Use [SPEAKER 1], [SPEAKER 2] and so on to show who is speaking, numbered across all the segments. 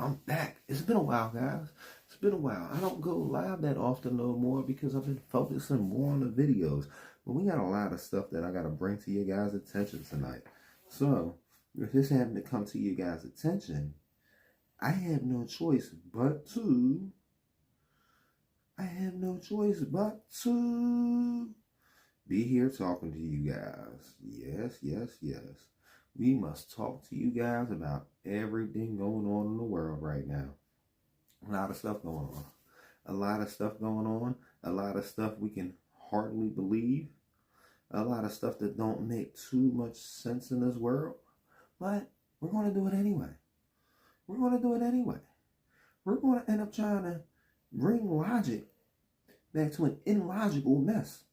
[SPEAKER 1] I'm back. It's been a while, guys. It's been a while. I don't go live that often no more because I've been focusing more on the videos. But we got a lot of stuff that I got to bring to you guys' attention tonight. So, if this happened to come to you guys' attention, I have no choice but to be here talking to you guys. Yes, yes, yes. We must talk to you guys about everything going on in the world right now. A lot of stuff going on. A lot of stuff going on. A lot of stuff we can hardly believe. A lot of stuff that don't make too much sense in this world. But we're going to do it anyway. We're going to do it anyway. We're going to end up trying to bring logic back to an illogical mess.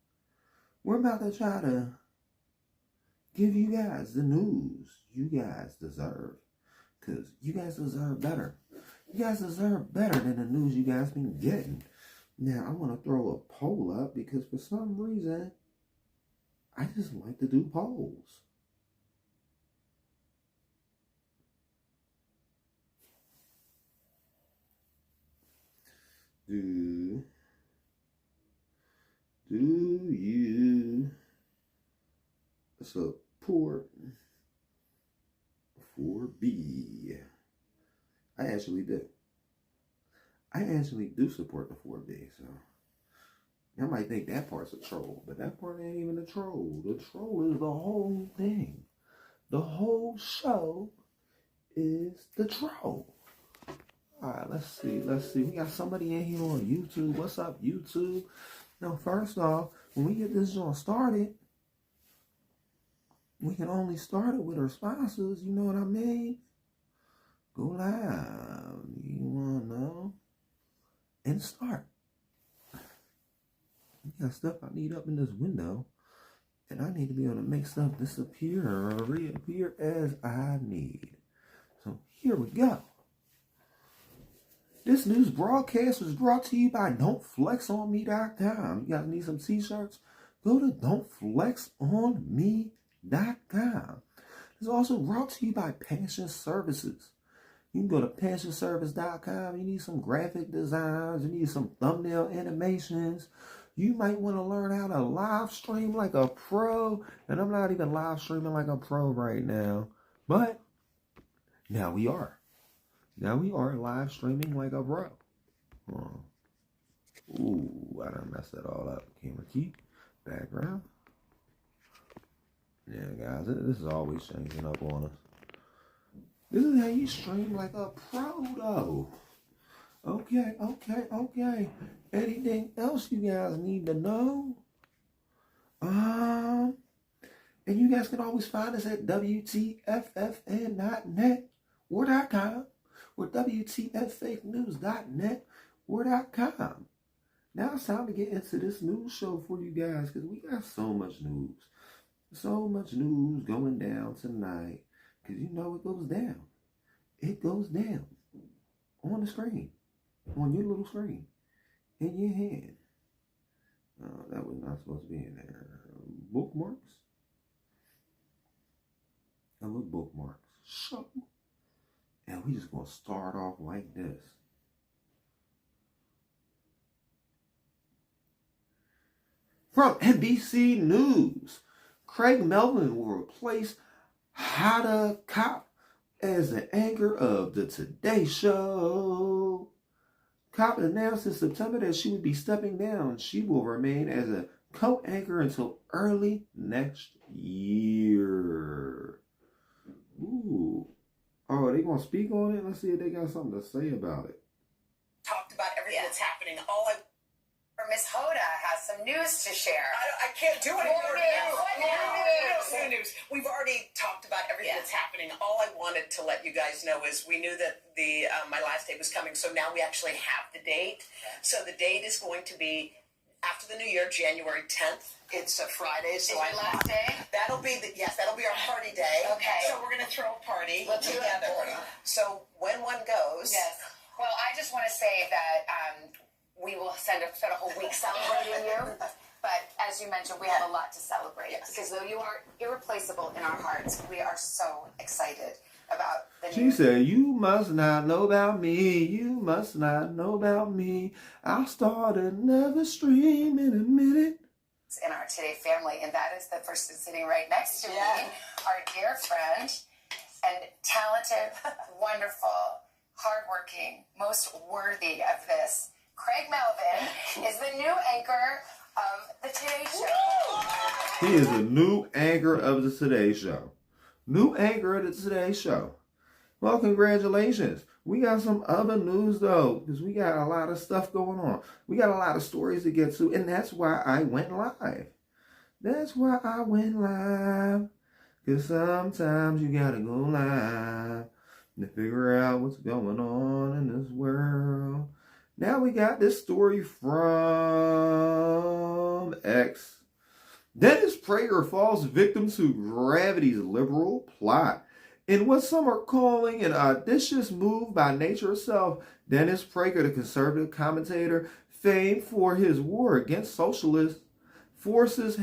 [SPEAKER 1] We're about to try to give you guys the news you guys deserve. Because you guys deserve better. You guys deserve better than the news you guys been getting. Now, I want to throw a poll up because for some reason, I just like to do polls. Do you support 4B? I actually do. I actually do support the 4B, so I might think that part's a troll, but that part ain't even a troll. The troll is the whole thing. The whole show is the troll. Alright, let's see. We got somebody in here on YouTube. What's up, YouTube? Now, first off, when we get this joint started, we can only start it with our sponsors, you know what I mean? Go live. You wanna know? And start. We got stuff I need up in this window, and I need to be able to make stuff disappear or reappear as I need. So here we go. This news broadcast was brought to you by don'tflexonme.com. You guys need some t-shirts? Go to don'tflexonme.com. It's also brought to you by Passion Services. You can go to passionservice.com. You need some graphic designs. You need some thumbnail animations. You might want to learn how to live stream like a pro. And I'm not even live streaming like a pro right now. But now we are. Now we are live streaming like a pro. Ooh, I done messed that all up. Camera key. Background. Yeah, guys, this is always changing up on us. This is how you stream like a pro, though. Okay. Anything else you guys need to know? And you guys can always find us at WTFFN.net or .com or WTFFakenews.net or .com. Now it's time to get into this news show for you guys because we got so much news. So much news going down tonight. Because you know it goes down. It goes down. On the screen. On your little screen. In your hand. That was not supposed to be in there. Bookmarks. A little bookmarks. So. And we just going to start off like this. From NBC News. Craig Melvin will replace Hada Kopp as the anchor of the Today Show. Kopp announced in September that she would be stepping down. She will remain as a co-anchor until early next year. Ooh. Oh, are they going to speak on it? Let's see if they got something to say about it.
[SPEAKER 2] Talked about everything that's happening.
[SPEAKER 3] Miss Hoda has some news to share.
[SPEAKER 2] I can't do it anymore. More news. We've already talked about everything that's happening. All I wanted to let you guys know is we knew that my last day was coming, so now we actually have the date. So the date is going to be after the New Year, January 10th. It's a Friday, so
[SPEAKER 3] Is your last day?
[SPEAKER 2] That'll be our party day.
[SPEAKER 3] Okay.
[SPEAKER 2] So we're gonna throw a party
[SPEAKER 3] Let's do it.
[SPEAKER 2] together. So when one goes.
[SPEAKER 3] Yes. Well, I just want to say that we will spend a whole week celebrating you. But as you mentioned, we have a lot to celebrate.
[SPEAKER 2] Yes.
[SPEAKER 3] Because though you are irreplaceable in our hearts, we are so excited about the
[SPEAKER 1] She said, you must not know about me. You must not know about me. I'll start another stream in a minute.
[SPEAKER 3] In our Today family, and that is the person sitting right next to me, our dear friend and talented, wonderful, hardworking, most worthy of this. Craig Melvin is the new anchor of the Today Show.
[SPEAKER 1] He is a new anchor of the Today Show. New anchor of the Today Show. Well, congratulations. We got some other news, though, because we got a lot of stuff going on. We got a lot of stories to get to, and that's why I went live. That's why I went live, because sometimes you got to go live to figure out what's going on in this world. Now we got this story from X. Dennis Prager falls victim to Gravity's liberal plot. In what some are calling an audacious move by nature herself, Dennis Prager, the conservative commentator famed for his war against socialist forces,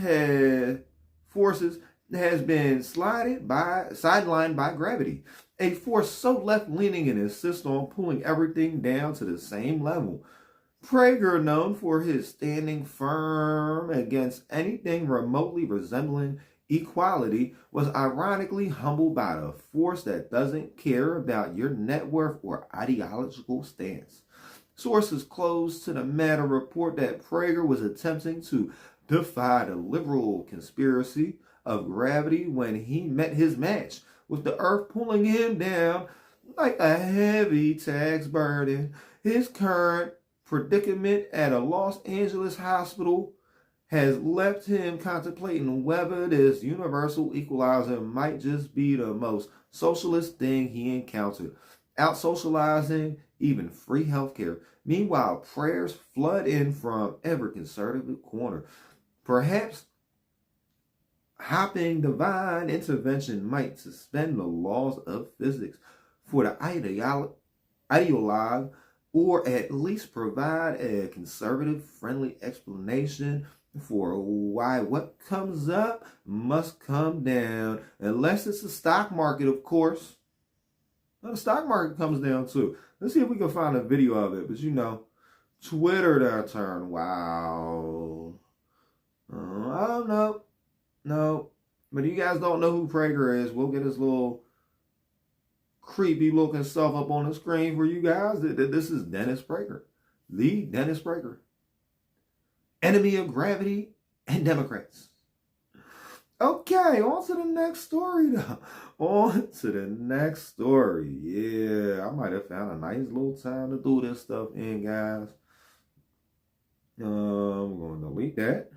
[SPEAKER 1] has been sidelined by Gravity, a force so left-leaning and insists on pulling everything down to the same level. Prager, known for his standing firm against anything remotely resembling equality, was ironically humbled by the force that doesn't care about your net worth or ideological stance. Sources close to the matter report that Prager was attempting to defy the liberal conspiracy of Gravity when he met his match, with the earth pulling him down like a heavy tax burden. His current predicament at a Los Angeles hospital has left him contemplating whether this universal equalizer might just be the most socialist thing he encountered, out-socializing even free healthcare. Meanwhile, prayers flood in from every conservative corner. Perhaps hopping divine intervention might suspend the laws of physics for the ideologue, or at least provide a conservative-friendly explanation for why what comes up must come down, unless it's the stock market, of course. Now, the stock market comes down too. Let's see if we can find a video of it. But you know, Twitter that turned wow. Oh no. But you guys don't know who Prager is. We'll get his little creepy looking stuff up on the screen for you guys. This is Dennis Prager, the Dennis Prager, enemy of Gravity and Democrats. Okay, on to the next story though. On to the next story. Yeah, I might have found a nice little time to do this stuff in, guys. I'm going to delete that.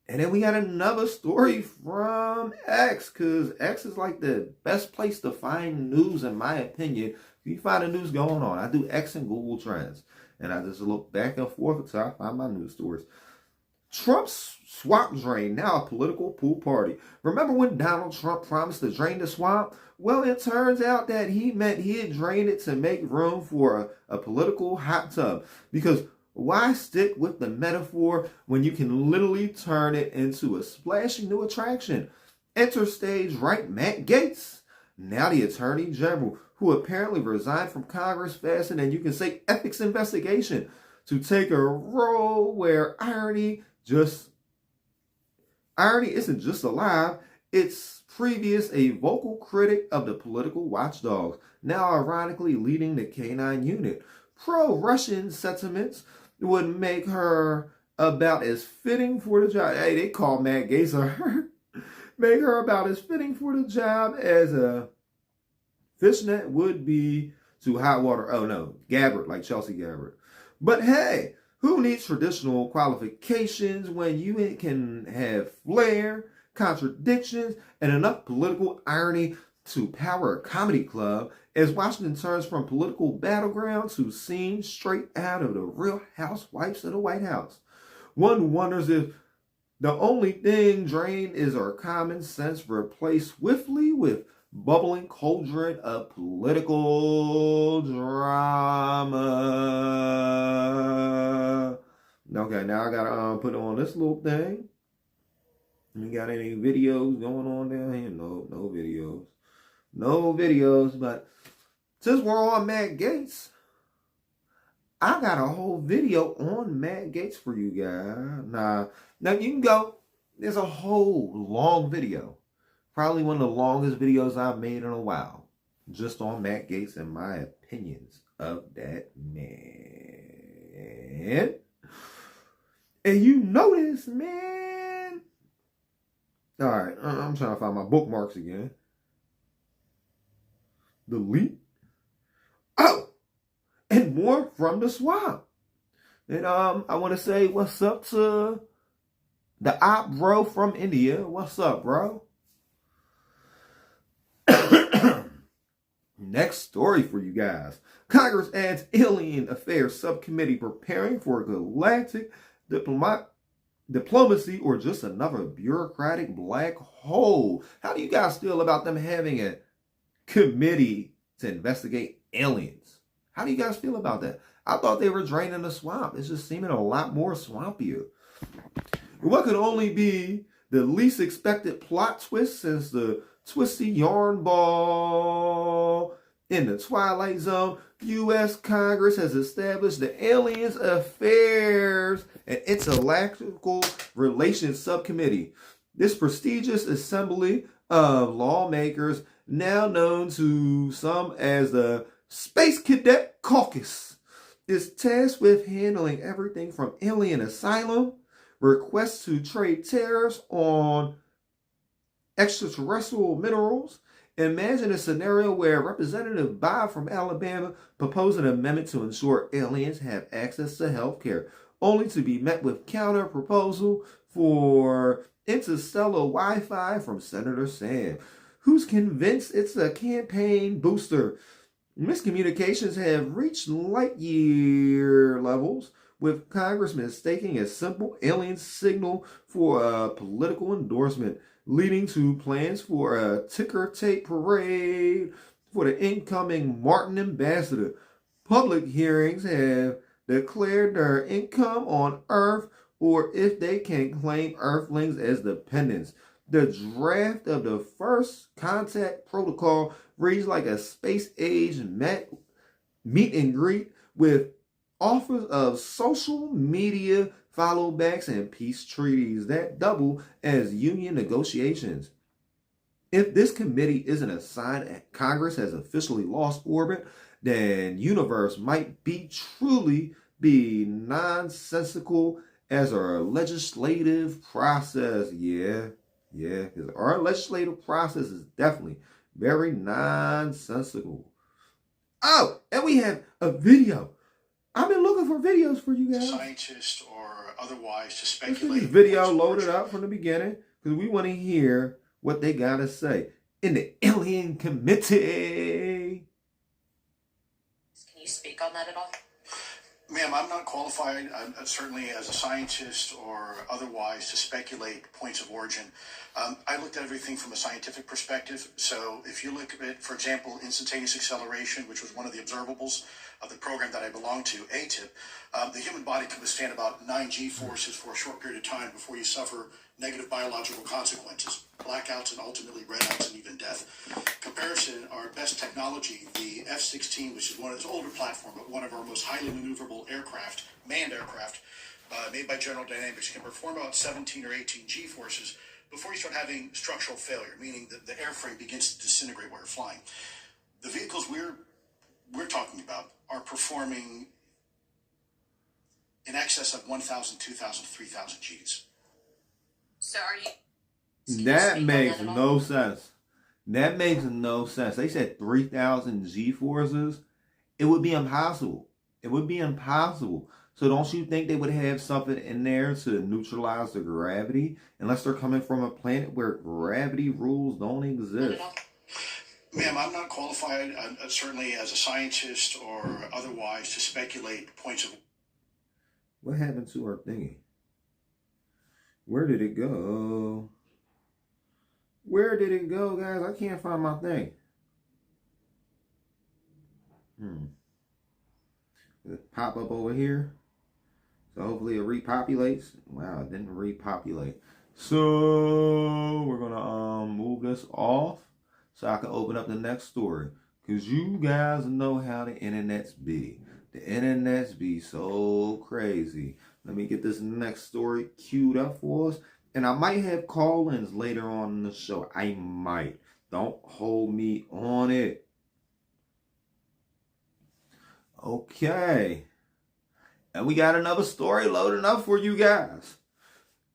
[SPEAKER 1] And then we got another story from X, because X is like the best place to find news, in my opinion. If you find the news going on, I do X and Google Trends. And I just look back and forth until I find my news stories. Trump's swamp drain, now a political pool party. Remember when Donald Trump promised to drain the swamp? Well, it turns out that he meant he'd drain it to make room for a political hot tub. Because why stick with the metaphor when you can literally turn it into a splashing new attraction? Enter stage right Matt Gaetz, now the Attorney General, who apparently resigned from Congress faster than you can say ethics investigation, to take a role where irony isn't just alive, it's previous a vocal critic of the political watchdogs, now ironically leading the K-9 unit. Pro-Russian sentiments would make her about as fitting for the job. Hey, they call Matt Gaetz her. Make her about as fitting for the job as a fishnet would be to hot water. Oh no, Gabbard, like Chelsea Gabbard. But hey, who needs traditional qualifications when you can have flair, contradictions, and enough political irony to power a comedy club as Washington turns from political battleground to scene straight out of the Real Housewives of the White House? One wonders if the only thing drained is our common sense, replaced swiftly with bubbling cauldron of political drama. Okay, now I gotta put on this little thing. We got any videos going on down here? No videos. No videos, but since we're on Matt Gaetz, I got a whole video on Matt Gaetz for you guys. Now you can go. There's a whole long video. Probably one of the longest videos I've made in a while. Just on Matt Gaetz and my opinions of that man. And you notice, man. Alright, I'm trying to find my bookmarks again. Delete. Oh! And more from the swamp. And I want to say what's up to the op bro from India. What's up, bro? Next story for you guys. Congress adds Alien Affairs Subcommittee preparing for galactic diplomacy or just another bureaucratic black hole. How do you guys feel about them having a committee to investigate aliens? How do you guys feel about that? I thought they were draining the swamp. It's just seeming a lot more swampier. What could only be the least expected plot twist since the twisty yarn ball in the Twilight Zone? U.S. Congress has established the Alien Affairs and Intellectual Relations Subcommittee. This prestigious assembly of lawmakers, now known to some as the Space Cadet Caucus, is tasked with handling everything from alien asylum, requests to trade tariffs on extraterrestrial minerals. Imagine a scenario where Representative Bob from Alabama proposed an amendment to ensure aliens have access to health care, only to be met with counter proposal for interstellar Wi-Fi from Senator Sam, who's convinced it's a campaign booster. Miscommunications have reached light-year levels, with Congress mistaking a simple alien signal for a political endorsement, leading to plans for a ticker tape parade for the incoming Martin ambassador. Public hearings have declared their income on Earth or if they can claim Earthlings as dependents. The draft of the first contact protocol reads like a space-age meet and greet with offers of social media followbacks and peace treaties that double as union negotiations. If this committee isn't a sign that Congress has officially lost orbit, then universe might be truly be nonsensical as our legislative process. Yeah, because our legislative process is definitely very nonsensical. Oh, and we have a video. I've been looking for videos for you guys.
[SPEAKER 4] Scientists or otherwise to speculate.
[SPEAKER 1] Let's get this video loaded up from the beginning because we want to hear what they got to say in the Alien Committee.
[SPEAKER 2] Can you speak on that at all?
[SPEAKER 4] Ma'am, I'm not qualified, certainly as a scientist or otherwise, to speculate points of origin. I looked at everything from a scientific perspective. So if you look at, for example, instantaneous acceleration, which was one of the observables of the program that I belong to, I.N.D.E.P.E.N.D.E.N.T, the human body can withstand about 9 G-forces for a short period of time before you suffer negative biological consequences, blackouts and ultimately redouts and even death. Comparison, our best technology, the F-16, which is one of those older platform, but one of our most highly maneuverable aircraft, manned aircraft, made by General Dynamics, can perform about 17 or 18 G-forces before you start having structural failure, meaning that the airframe begins to disintegrate while you're flying. The vehicles we're talking about are performing in excess of 1,000, 2,000, 3,000 Gs.
[SPEAKER 2] So are you...
[SPEAKER 1] That makes no sense. That makes no sense. They said 3,000 G-forces. It would be impossible. It would be impossible. So don't you think they would have something in there to neutralize the gravity? Unless they're coming from a planet where gravity rules don't exist.
[SPEAKER 4] Ma'am, I'm not qualified, certainly as a scientist or otherwise, to speculate points of...
[SPEAKER 1] What happened to our thingy? Where did it go? Where did it go, guys? I can't find my thing. Does it pop up over here? So hopefully it repopulates. Wow, it didn't repopulate. So we're gonna move this off so I can open up the next story. Because you guys know how the internets be. The internets be so crazy. Let me get this next story queued up for us. And I might have call-ins later on in the show. I might. Don't hold me on it. Okay. And we got another story loading up for you guys.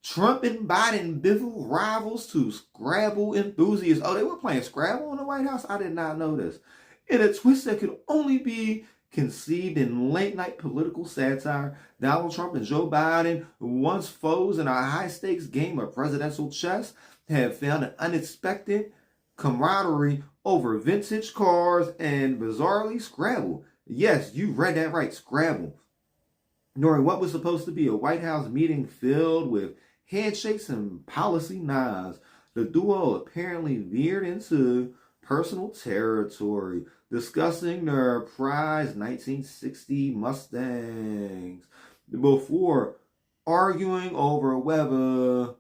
[SPEAKER 1] Trump and Biden biffle rivals to Scrabble enthusiasts. Oh, they were playing Scrabble in the White House? I did not know this. In a twist that could only be conceived in late-night political satire, Donald Trump and Joe Biden, once foes in a high-stakes game of presidential chess, have found an unexpected camaraderie over vintage cars and, bizarrely, Scrabble. Yes, you read that right, Scrabble. During what was supposed to be a White House meeting filled with handshakes and policy nods, the duo apparently veered into personal territory, discussing their prized 1960 Mustangs before arguing over whether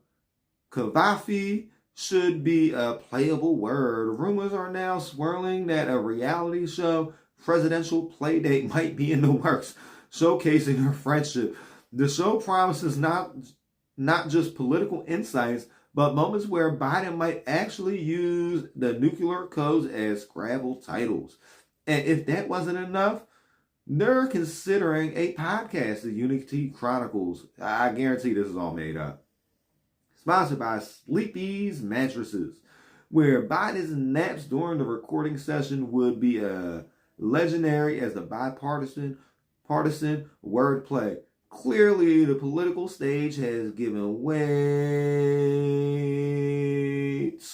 [SPEAKER 1] Kavafi should be a playable word. Rumors are now swirling that a reality show presidential playdate might be in the works, showcasing her friendship. The show promises not just political insights, but moments where Biden might actually use the nuclear codes as Scrabble titles. And if that wasn't enough, they're considering a podcast, the Unity Chronicles. I guarantee this is all made up. Sponsored by Sleepy's Mattresses, where Biden's naps during the recording session would be legendary as the bipartisan wordplay. Clearly, the political stage has given way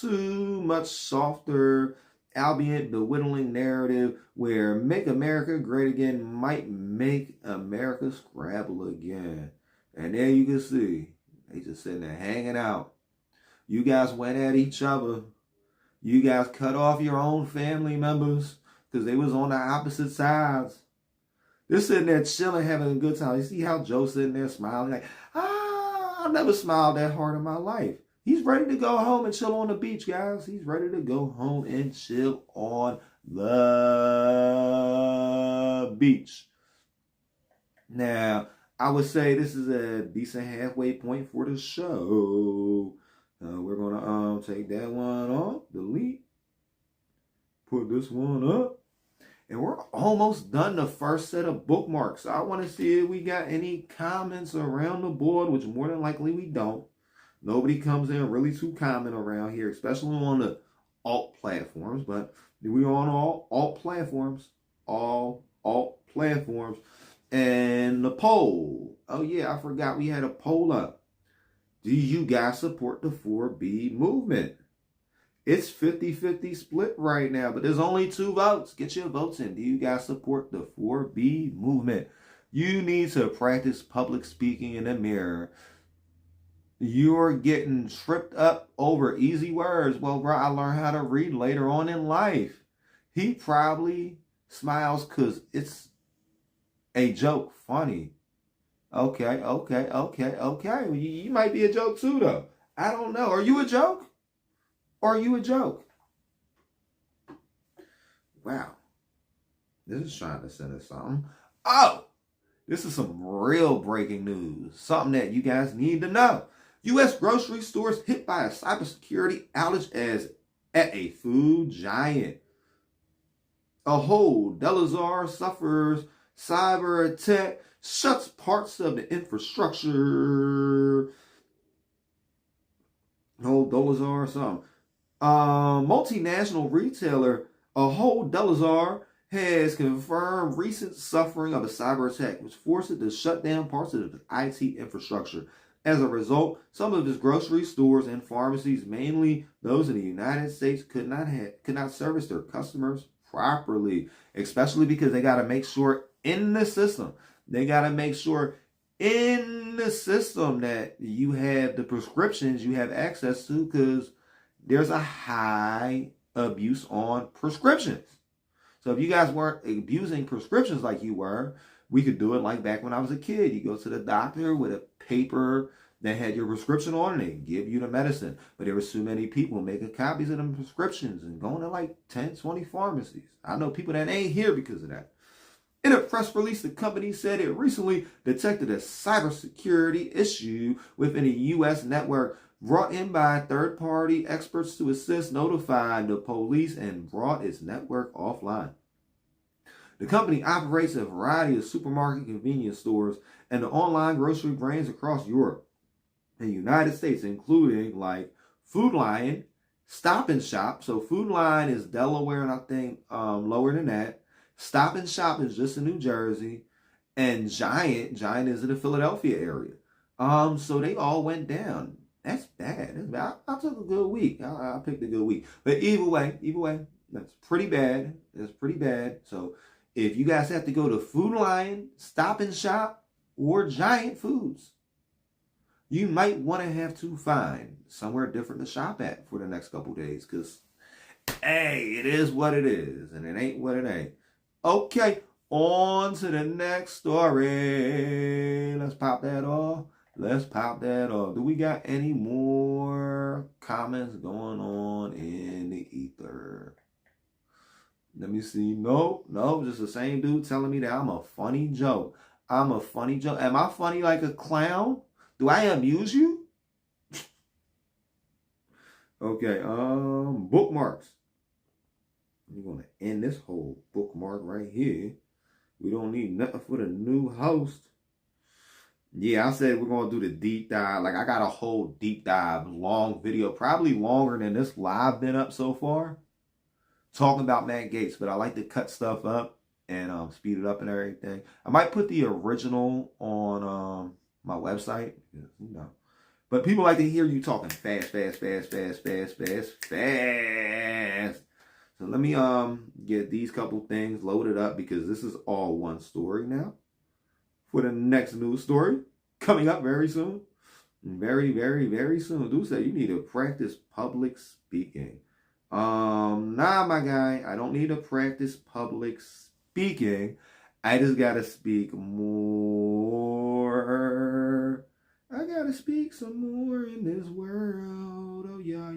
[SPEAKER 1] too much softer, albeit belittling narrative where Make America Great Again might make America Scrabble again. And there you can see, they just sitting there hanging out. You guys went at each other. You guys cut off your own family members because they was on the opposite sides. They're sitting there chilling, having a good time. You see how Joe's sitting there smiling like, I've never smiled that hard in my life. He's ready to go home and chill on the beach, guys. He's ready to go home and chill on the beach. Now, I would say this is a decent halfway point for the show. We're going to take that one off, delete, put this one up. And we're almost done the first set of bookmarks. I want to see if we got any comments around the board, which more than likely we don't. Nobody comes in really too common around here, especially on the alt platforms. But we're on all alt platforms. All alt platforms. And the poll. Oh, yeah, I forgot we had a poll up. Do you guys support the 4B movement? It's 50-50 split right now, but there's only 2 votes. Get your votes in. Do you guys support the 4B movement? You need to practice public speaking in the mirror. You're getting tripped up over easy words. Well, bro, I learned how to read later on in life. He probably smiles because it's a joke. Funny. Okay. Well, you might be a joke too, though. I don't know. Are you a joke? Or are you a joke? Wow. This is trying to send us something. Oh, this is some real breaking news. Something that you guys need to know. U.S. grocery stores hit by a cybersecurity outage as at a food giant. A whole Delaware suffers cyberattack, shuts parts of the infrastructure. Whole Delaware or something. Multinational retailer, a whole Delaware, has confirmed recent suffering of a cyber attack, which forced it to shut down parts of its IT infrastructure. As a result, some of its grocery stores and pharmacies, mainly those in the United States, could not service their customers properly, especially because they got to make sure in the system. That you have the prescriptions you have access to, because there's a high abuse on prescriptions. So if you guys weren't abusing prescriptions like you were, we could do it like back when I was a kid. You go to the doctor with a paper They had your prescription on and they give you the medicine. But there were so many people making copies of them prescriptions and going to like 10, 20 pharmacies. I know people that ain't here because of that. In a press release, the company said it recently detected a cybersecurity issue within a U.S. network brought in by third-party experts to assist notifying the police and brought its network offline. The company operates a variety of supermarket convenience stores and the online grocery brands across Europe and the United States, including like Food Lion, Stop and Shop. So Food Lion is Delaware and I think lower than that. Stop and Shop is just in New Jersey, and Giant is in the Philadelphia area. So they all went down. That's bad. I took a good week. I picked a good week. But either way, that's pretty bad. That's pretty bad. So if you guys have to go to Food Lion, Stop and Shop, or Giant Foods, you might want to have to find somewhere different to shop at for the next couple days. Because, hey, it is what it is, and it ain't what it ain't. Okay, on to the next story. Let's pop that off. Do we got any more comments going on in the ether? Let me see. No, just the same dude telling me that I'm a funny joke. Am I funny like a clown? Do I amuse you? Okay, bookmarks. We're going to end this whole bookmark right here. We don't need nothing for the new host. Yeah, I said we're going to do the deep dive. Like, I got a whole deep dive, long video, probably longer than this live been up so far, talking about Matt Gaetz. But I like to cut stuff up and speed it up and everything. I might put the original on my website, But people like to hear you talking fast. So let me get these couple things loaded up because this is all one story now. For the next news story coming up very soon. Very, very, very soon. Do say you need to practice public speaking. Nah, my guy, I don't need to practice public speaking. I just gotta speak more. I gotta speak some more in this world. Oh, yeah.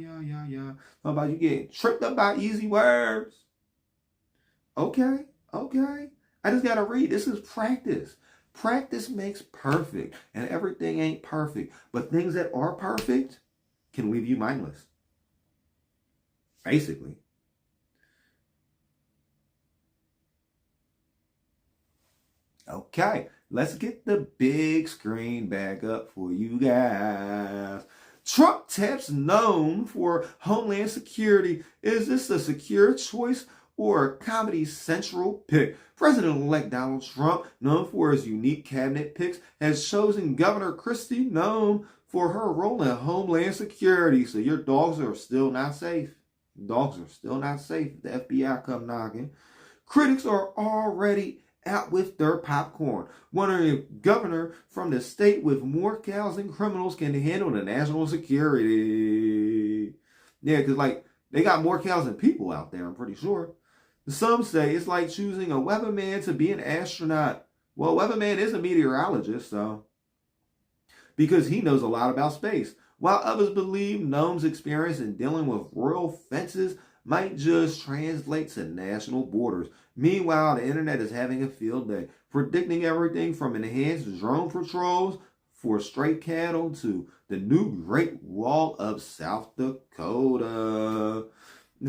[SPEAKER 1] How about you getting tripped up by easy words? Okay. I just gotta read. This is practice. Practice makes perfect, and everything ain't perfect. But things that are perfect can leave you mindless. Basically. Okay, let's get the big screen back up for you guys. Trump taps Noem for Homeland Security. Is this a secure choice or a Comedy Central pick? President-elect Donald Trump, known for his unique cabinet picks, has chosen Governor Kristi Noem for her role in Homeland Security. So your dogs are still not safe. Dogs are still not safe if the FBI come knocking. Critics are already out with their popcorn, wondering if governor from the state with more cows than criminals can handle the national security. Yeah, because like they got more cows than people out there, I'm pretty sure. Some say it's like choosing a weatherman to be an astronaut. Well, weatherman is a meteorologist, so because he knows a lot about space. While others believe Noem's experience in dealing with royal fences might just translate to national borders. Meanwhile, the internet is having a field day, predicting everything from enhanced drone patrols for stray cattle to the new Great Wall of South Dakota.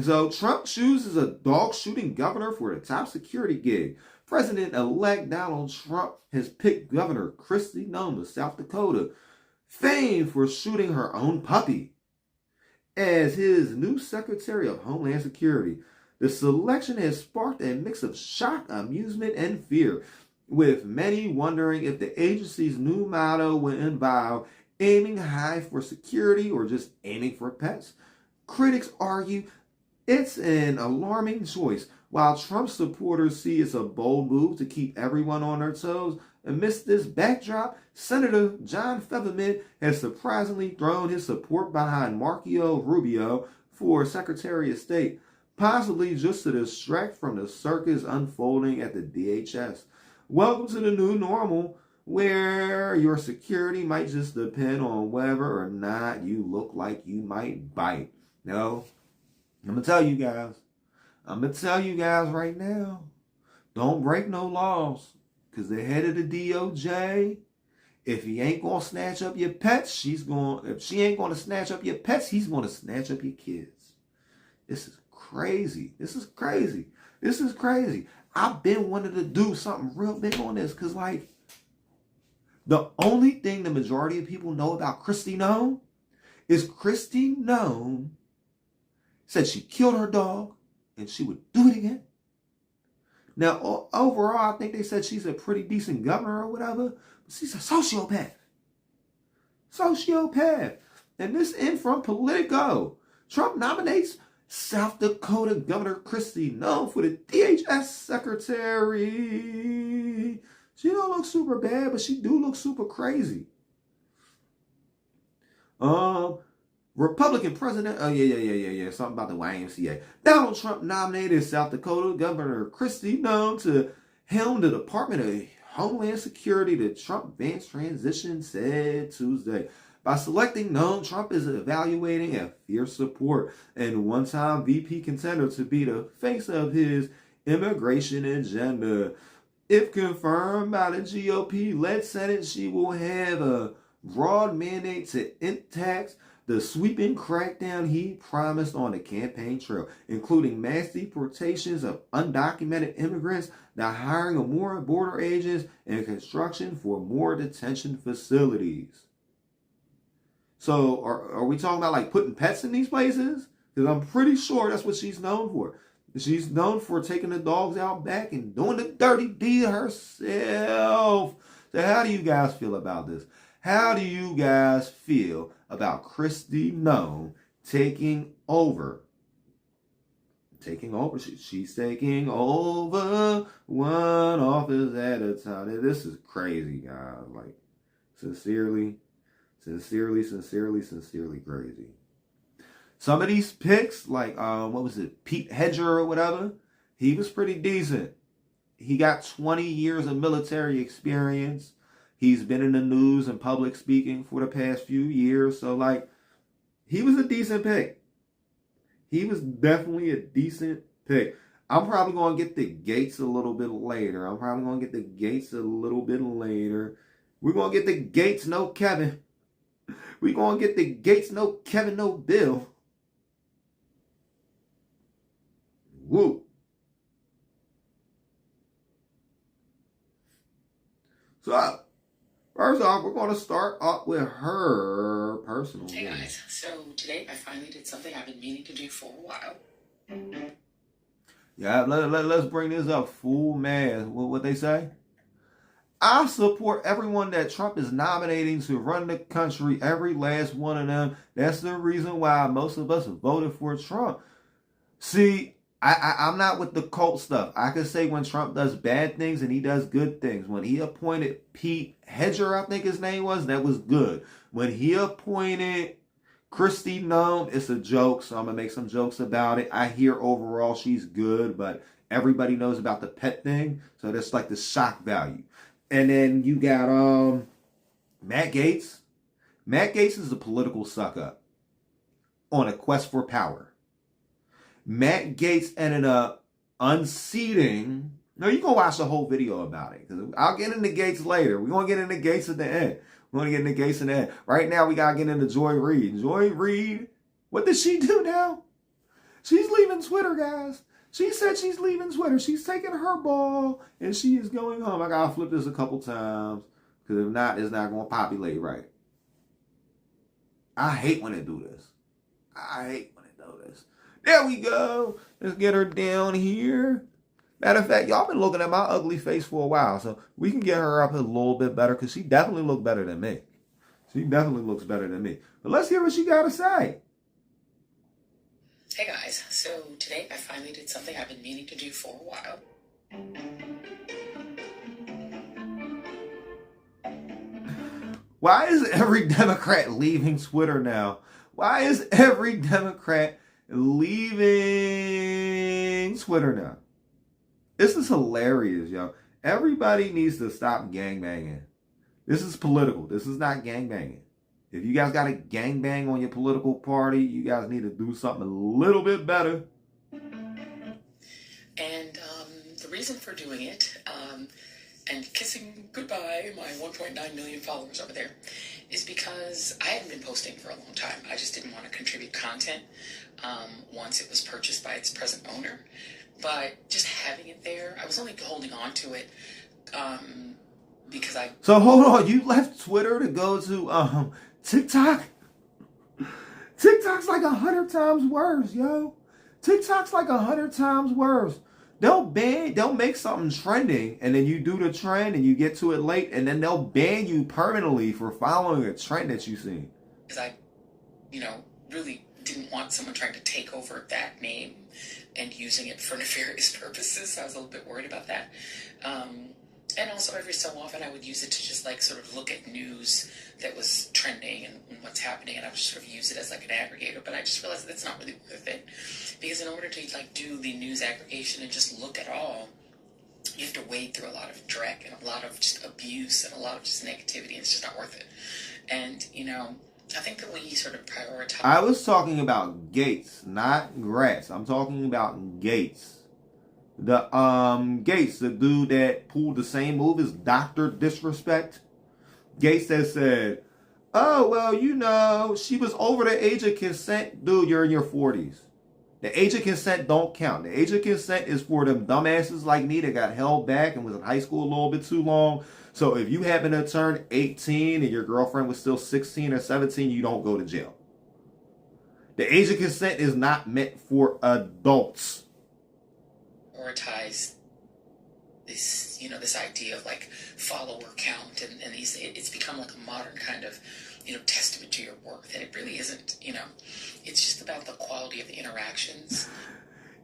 [SPEAKER 1] So Trump chooses a dog-shooting governor for the top security gig. President-elect Donald Trump has picked Governor Kristi Noem of South Dakota, famed for shooting her own puppy, as his new Secretary of Homeland Security. The selection has sparked a mix of shock, amusement, and fear, with many wondering if the agency's new motto will involve aiming high for security or just aiming for pets. Critics argue it's an alarming choice, while Trump supporters see it's a bold move to keep everyone on their toes. Amidst this backdrop, Senator John Fetterman has surprisingly thrown his support behind Marco Rubio for Secretary of State, possibly just to distract from the circus unfolding at the DHS. Welcome to the new normal. where your security might just depend on whether or not you look like you might bite. No, I'm going to tell you guys. I'm going to tell you guys right now. Don't break no laws. Because the head of the DOJ, if he ain't going to snatch up your pets, if she ain't going to snatch up your pets, he's going to snatch up your kids. This is crazy. This is crazy. This is crazy. I've been wanting to do something real big on this because, like, the only thing the majority of people know about Kristi Noem is Kristi Noem said she killed her dog and she would do it again. Now, overall, I think they said she's a pretty decent governor or whatever, but she's a sociopath. Sociopath. And this in from Politico. Trump nominates South Dakota Governor Kristi Noem for the DHS secretary. She don't look super bad, but she do look super crazy. Republican president, something about the YMCA. Donald Trump nominated South Dakota Governor Kristi Noem to helm the Department of Homeland Security. The Trump-Vance transition said Tuesday. By selecting Noem, Trump is evaluating a fierce support and one-time VP contender to be the face of his immigration agenda. If confirmed by the GOP-led Senate, she will have a broad mandate to enact the sweeping crackdown he promised on the campaign trail, including mass deportations of undocumented immigrants, the hiring of more border agents, and construction for more detention facilities. So are we talking about like putting pets in these places? Because I'm pretty sure that's what she's known for. She's known for taking the dogs out back and doing the dirty deed herself. So how do you guys feel about this? How do you guys feel about Kristi Noem taking over? She's taking over one office at a time. This is crazy, guys. Like, sincerely crazy. Some of these picks, like, what was it, Pete Hedger or whatever, he was pretty decent. He got 20 years of military experience. He's been in the news and public speaking for the past few years. So, like, he was a decent pick. He was definitely a decent pick. I'm probably going to get the Gaetz a little bit later. We're going to get the Gaetz, no Kevin. We're going to get the Gaetz, no Kevin, no Bill. Woo. So, first off, we're going to start up with her personal.
[SPEAKER 5] Hey guys, so today I finally did something I've been meaning to do for a while.
[SPEAKER 1] Yeah, let's bring this up full man. What they say? I support everyone that Trump is nominating to run the country, every last one of them. That's the reason why most of us voted for Trump. See, I'm not with the cult stuff. I could say when Trump does bad things and he does good things. When he appointed Pete Hedger, I think his name was, that was good. When he appointed Kristi Noem, it's a joke, so I'm going to make some jokes about it. I hear overall she's good, but everybody knows about the pet thing, so that's like the shock value. And then you got Matt Gaetz. Matt Gaetz is a political suck-up on a quest for power. Matt Gaetz ended up unseating. No, you can watch the whole video about it. Because I'll get into Gaetz later. We're going to get into Gaetz at the end. We're going to get into Gaetz at the end. Right now, we got to get into Joy Reid. Joy Reid, what does she do now? She's leaving Twitter, guys. She said she's leaving Twitter. She's taking her ball and she is going home. I got to flip this a couple times. Because if not, it's not going to populate right. I hate when they do this. There we go. Let's get her down here. Matter of fact, y'all been looking at my ugly face for a while, so we can get her up a little bit better because she definitely looks better than me. But let's hear what she got to say.
[SPEAKER 5] Hey guys, so today I finally did something I've been meaning to do for a while.
[SPEAKER 1] Why is every Democrat leaving Twitter now? Why is every Democrat leaving Twitter now? This is hilarious, yo. Everybody needs to stop gangbanging. This is political. This is not gangbanging. If you guys got a gangbang on your political party, you guys need to do something a little bit better.
[SPEAKER 5] And the reason for doing it, and kissing goodbye my 1.9 million followers over there, is because I hadn't been posting for a long time. I just didn't want to contribute content once it was purchased by its present owner. But just having it there, I was only holding on to it because I...
[SPEAKER 1] So hold on, you left Twitter to go to TikTok? TikTok's like 100 times worse, yo. TikTok's like 100 times worse. They'll make something trending, and then you do the trend, and you get to it late, and then they'll ban you permanently for following a trend that you see.
[SPEAKER 5] Because I, really didn't want someone trying to take over that name and using it for nefarious purposes. So I was a little bit worried about that. And also every so often I would use it to just sort of look at news that was trending and what's happening, and I would just sort of use it as an aggregator. But I just realized that's not really worth it, because in order to do the news aggregation and just look at all, you have to wade through a lot of dreck and a lot of just abuse and a lot of just negativity, and it's just not worth it. And I think that we sort of prioritize.
[SPEAKER 1] I was talking about Gaetz, not Grass. I'm talking about Gaetz. The Gaetz, the dude that pulled the same move as Dr. Disrespect. Gaetz has said, oh, well, she was over the age of consent. Dude, you're in your 40s. The age of consent don't count. The age of consent is for them dumbasses like me that got held back and was in high school a little bit too long. So if you happen to turn 18 and your girlfriend was still 16 or 17, you don't go to jail. The age of consent is not meant for adults.
[SPEAKER 5] Prioritize this, this idea of follower count and these, it's become like a modern kind of, testament to your worth, and it really isn't. It's just about the quality of the interactions.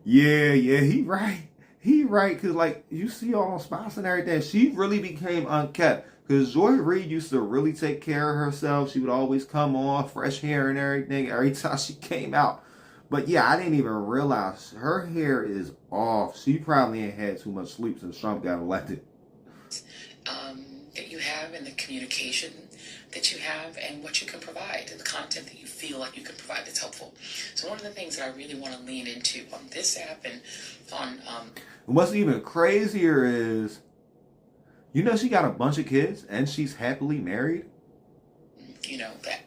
[SPEAKER 1] Yeah, he right. Because you see all those spots and everything, she really became unkept. Because Joy Reid used to really take care of herself. She would always come on, fresh hair and everything, every time she came out. But yeah, I didn't even realize her hair is off. She probably ain't had too much sleep since Trump got elected.
[SPEAKER 5] That you have, and the communication that you have, and what you can provide, and the content that you feel like you can provide that's helpful. So one of the things that I really want to lean into on this app and on...
[SPEAKER 1] What's even crazier is, she got a bunch of kids, and she's happily married.
[SPEAKER 5] That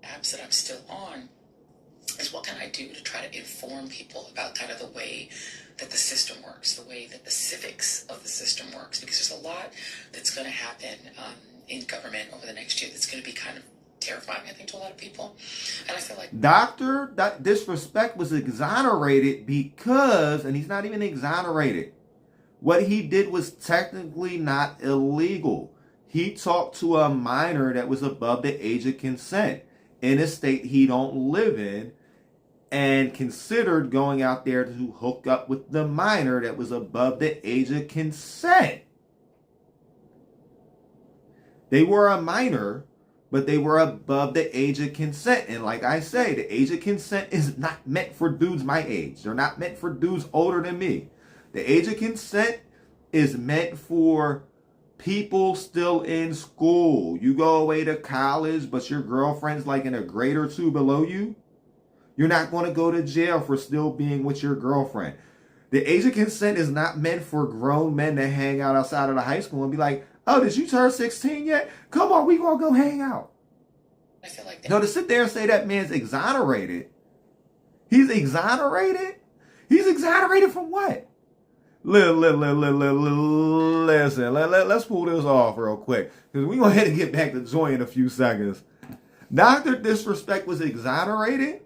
[SPEAKER 5] apps that I'm still on is what can I do to try to inform people about kind of the way that the system works, the way that the civics of the system works, because there's a lot that's going to happen in government over the next year that's going to be kind of terrifying, I think, to a lot of people. And I feel like
[SPEAKER 1] Dr. Disrespect was exonerated because, and he's not even exonerated, what he did was technically not illegal. He talked to a minor that was above the age of consent in a state he don't live in, and considered going out there to hook up with the minor that was above the age of consent. They were a minor, but they were above the age of consent. And like I say, the age of consent is not meant for dudes my age. They're not meant for dudes older than me. The age of consent is meant for people still in school. You go away to college, but your girlfriend's in a grade or two below you. You're not going to go to jail for still being with your girlfriend. The age of consent is not meant for grown men to hang out outside of the high school and be like, oh, did you turn 16 yet? Come on, we going to go hang out.
[SPEAKER 5] I feel like
[SPEAKER 1] No, to sit there and say that man's exonerated. He's exonerated? He's exonerated from what? Listen, let's pull this off real quick, because we're going to have to get back to Joy in a few seconds. Dr. Disrespect was exonerated.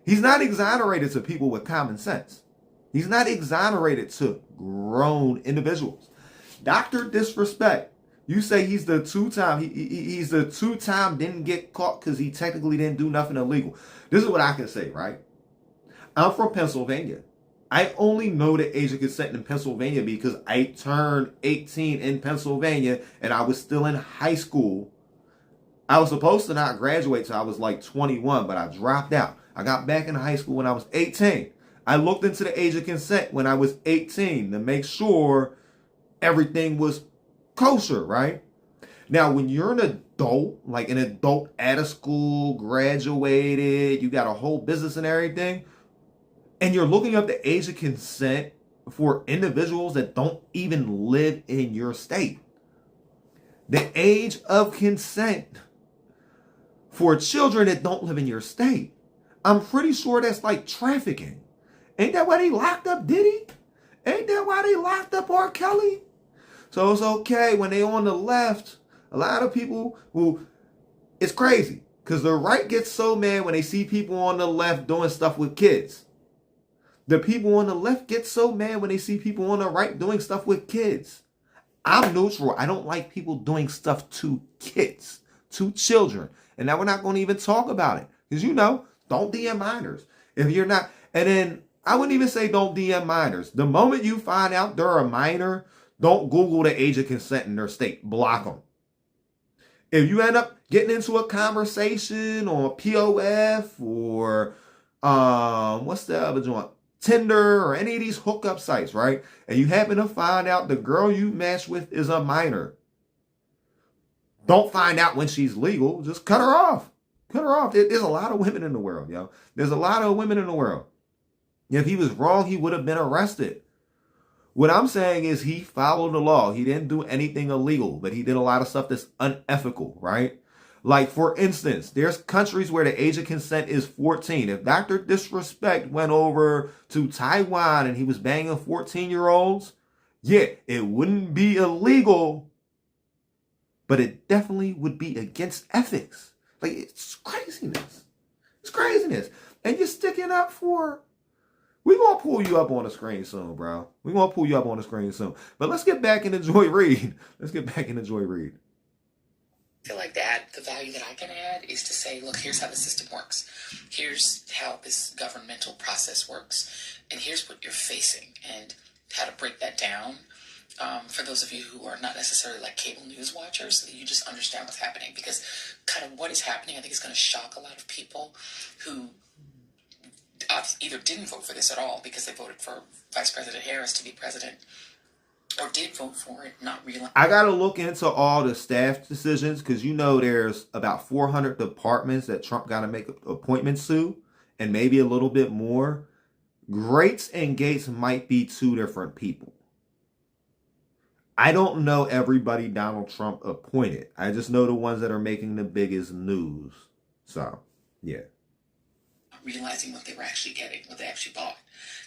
[SPEAKER 1] He's not exonerated to people with common sense. He's not exonerated to grown individuals. Dr. Disrespect, you say he's the two-time, he's the two-time didn't get caught because he technically didn't do nothing illegal. This is what I can say, right? I'm from Pennsylvania. I only know the age of consent in Pennsylvania because I turned 18 in Pennsylvania and I was still in high school. I was supposed to not graduate till I was 21, but I dropped out. I got back in high school when I was 18. I looked into the age of consent when I was 18 to make sure everything was kosher, right? Now, when you're an adult, like an adult out of school, graduated, you got a whole business and everything, and you're looking up the age of consent for individuals that don't even live in your state. The age of consent for children that don't live in your state. I'm pretty sure that's like trafficking. Ain't that why they locked up Diddy? Ain't that why they locked up R. Kelly? So it's okay when they on the left, a lot of people who, it's crazy because the right gets so mad when they see people on the left doing stuff with kids. The people on the left get so mad when they see people on the right doing stuff with kids. I'm neutral. I don't like people doing stuff to kids, to children. And now we're not going to even talk about it. Because don't DM minors. If you're not, and then I wouldn't even say don't DM minors. The moment you find out they're a minor, don't Google the age of consent in their state. Block them. If you end up getting into a conversation on POF or what's the other joint? Tinder or any of these hookup sites, right? And you happen to find out the girl you match with is a minor. Don't find out when she's legal. Just cut her off. Cut her off. There's a lot of women in the world, yo. There's a lot of women in the world. If he was wrong, he would have been arrested. What I'm saying is he followed the law. He didn't do anything illegal, but he did a lot of stuff that's unethical, right? Like, for instance, there's countries where the age of consent is 14. If Dr. Disrespect went over to Taiwan and he was banging 14-year-olds, yeah, it wouldn't be illegal, but it definitely would be against ethics. Like, it's craziness. It's craziness. And you're sticking up for... We're going to pull you up on the screen soon, bro. We're going to pull you up on the screen soon. But let's get back into Joy Reid. Let's get back into Joy Reid.
[SPEAKER 5] I feel like the value that I can add is to say, look, here's how the system works. Here's how this governmental process works. And here's what you're facing and how to break that down. For those of you who are not necessarily like cable news watchers, so that you just understand what's happening. Because kind of what is happening, I think, is going to shock a lot of people who either didn't vote for this at all because they voted for Vice President Harris to be president, or did vote for it, not realizing.
[SPEAKER 1] I got to look into all the staff decisions because there's about 400 departments that Trump got to make appointments to, and maybe a little bit more. Gaetz and Gaetz might be two different people. I don't know everybody Donald Trump appointed. I just know the ones that are making the biggest news. So, yeah.
[SPEAKER 5] Realizing what they were actually getting, what they actually bought.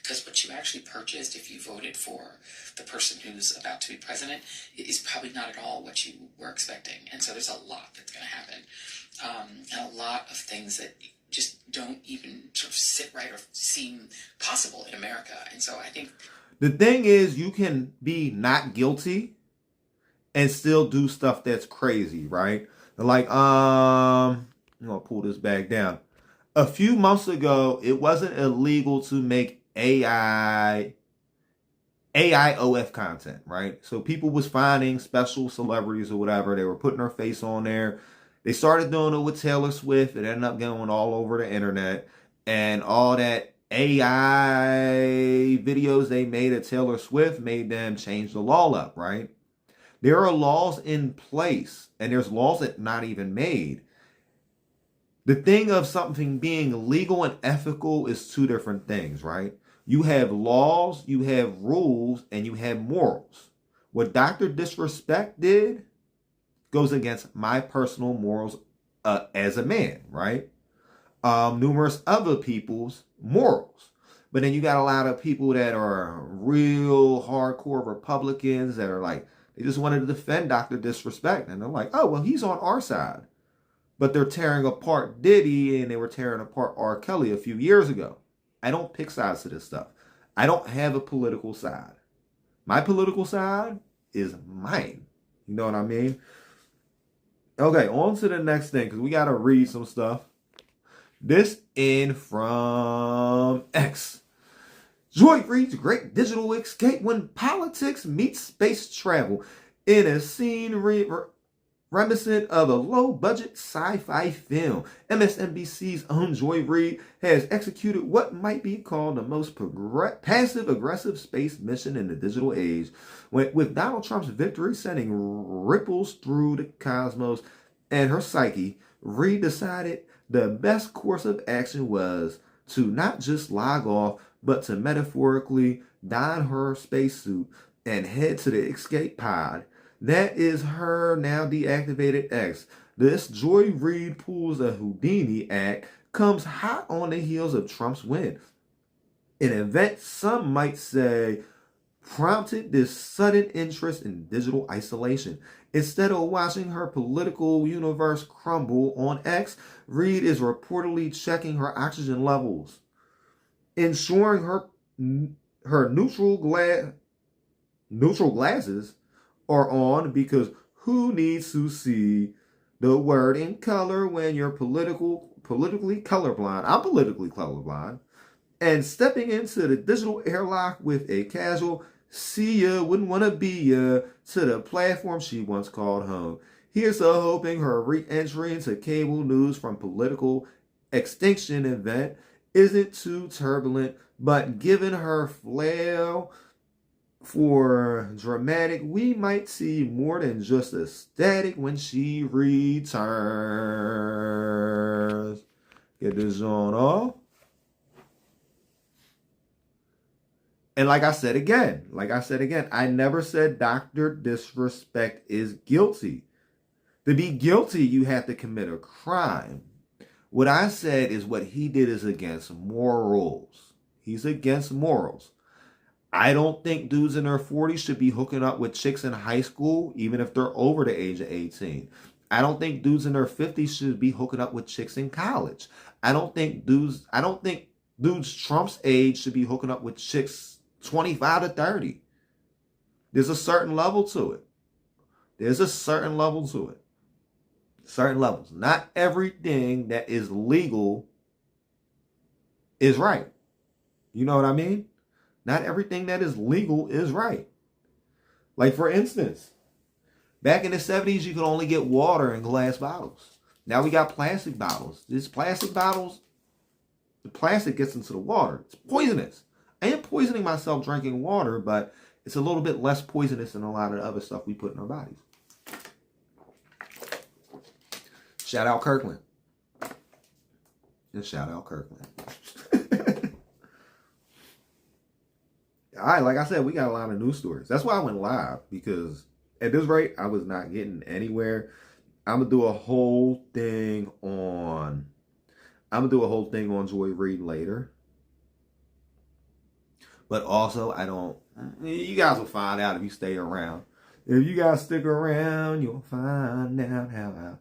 [SPEAKER 5] Because what you actually purchased if you voted for the person who's about to be president is probably not at all what you were expecting. And so there's a lot that's going to happen. And a lot of things that just don't even sort of sit right or seem possible in America. And so I think...
[SPEAKER 1] The thing is, you can be not guilty and still do stuff that's crazy, right? Like, I'm going to pull this back down. A few months ago, it wasn't illegal to make AIOF content, right? So people was finding special celebrities or whatever. They were putting their face on there. They started doing it with Taylor Swift. It ended up going all over the internet. And all that AI videos they made of Taylor Swift made them change the law up, right? There are laws in place, and there's laws that not even made. The thing of something being legal and ethical is two different things, right? You have laws, you have rules, and you have morals. What Dr. Disrespect did goes against my personal morals as a man, right? Numerous other people's morals. But then you got a lot of people that are real hardcore Republicans that are like, they just wanted to defend Dr. Disrespect. And they're like, oh, well, he's on our side. But they're tearing apart Diddy and they were tearing apart R. Kelly a few years ago. I don't pick sides to this stuff. I don't have a political side. My political side is mine. You know what I mean? Okay, on to the next thing because we got to read some stuff. This in from X. Joy Reid's great digital escape when politics meets space travel. In a scene reminiscent of a low-budget sci-fi film. MSNBC's own Joy Reid has executed what might be called the most passive-aggressive space mission in the digital age, with Donald Trump's victory sending ripples through the cosmos and her psyche. Reid decided the best course of action was to not just log off, but to metaphorically don her spacesuit and head to the escape pod. That is her now deactivated ex. This Joy Reid pulls a Houdini act comes hot on the heels of Trump's win. An event some might say prompted this sudden interest in digital isolation. Instead of watching her political universe crumble on X, Reid is reportedly checking her oxygen levels, ensuring her neutral glasses are on, because who needs to see the word in color when you're politically colorblind? I'm politically colorblind. And stepping into the digital airlock with a casual "see ya, wouldn't want to be ya" to the platform she once called home. Here's to hoping her re-entry into cable news from political extinction event isn't too turbulent, but given her flail for dramatic, we might see more than just a static when she returns. Get this on off. And like I said again, I never said Dr. Disrespect is guilty. To be guilty, you have to commit a crime. What I said is what he did is against morals. He's against morals. I don't think dudes in their 40s should be hooking up with chicks in high school, even if they're over the age of 18. I don't think dudes in their 50s should be hooking up with chicks in college. I don't think dudes Trump's age should be hooking up with chicks 25 to 30. There's a certain level to it. Certain levels. Not everything that is legal is right. You know what I mean? Not everything that is legal is right. Like, for instance, back in the 70s, you could only get water in glass bottles. Now we got plastic bottles. These plastic bottles, the plastic gets into the water. It's poisonous. I am poisoning myself drinking water, but it's a little bit less poisonous than a lot of the other stuff we put in our bodies. Shout out Kirkland. Just shout out Kirkland. All right, like I said, we got a lot of news stories. That's why I went live, because at this rate, I was not getting anywhere. I'm going to do a whole thing on Joy Reid later. But also, you guys will find out if you stay around. If you guys stick around, you'll find out how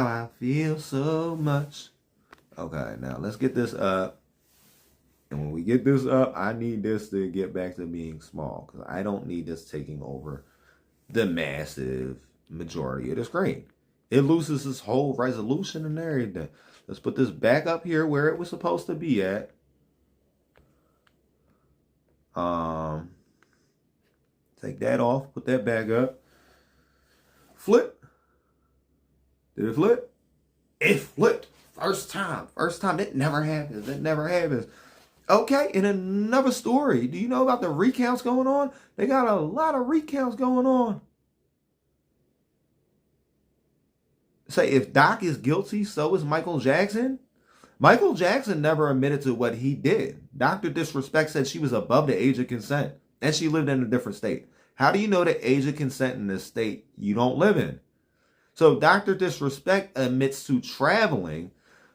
[SPEAKER 1] I feel so much. Okay, now let's get this up. And when we get this up, I need this to get back to being small, because I don't need this taking over the massive majority of the screen. It loses its whole resolution and everything. Let's put this back up here where it was supposed to be at. Take that off, put that back up. Flip. Did it flip? It flipped. First time. It never happens. Okay, in another story, do you know about the recounts going on? They got a lot of recounts going on. Say, if Doc is guilty, so is Michael Jackson. Michael Jackson never admitted to what he did. Dr. Disrespect said she was above the age of consent, and she lived in a different state. How do you know the age of consent in the state you don't live in? So Dr. Disrespect admits to traveling.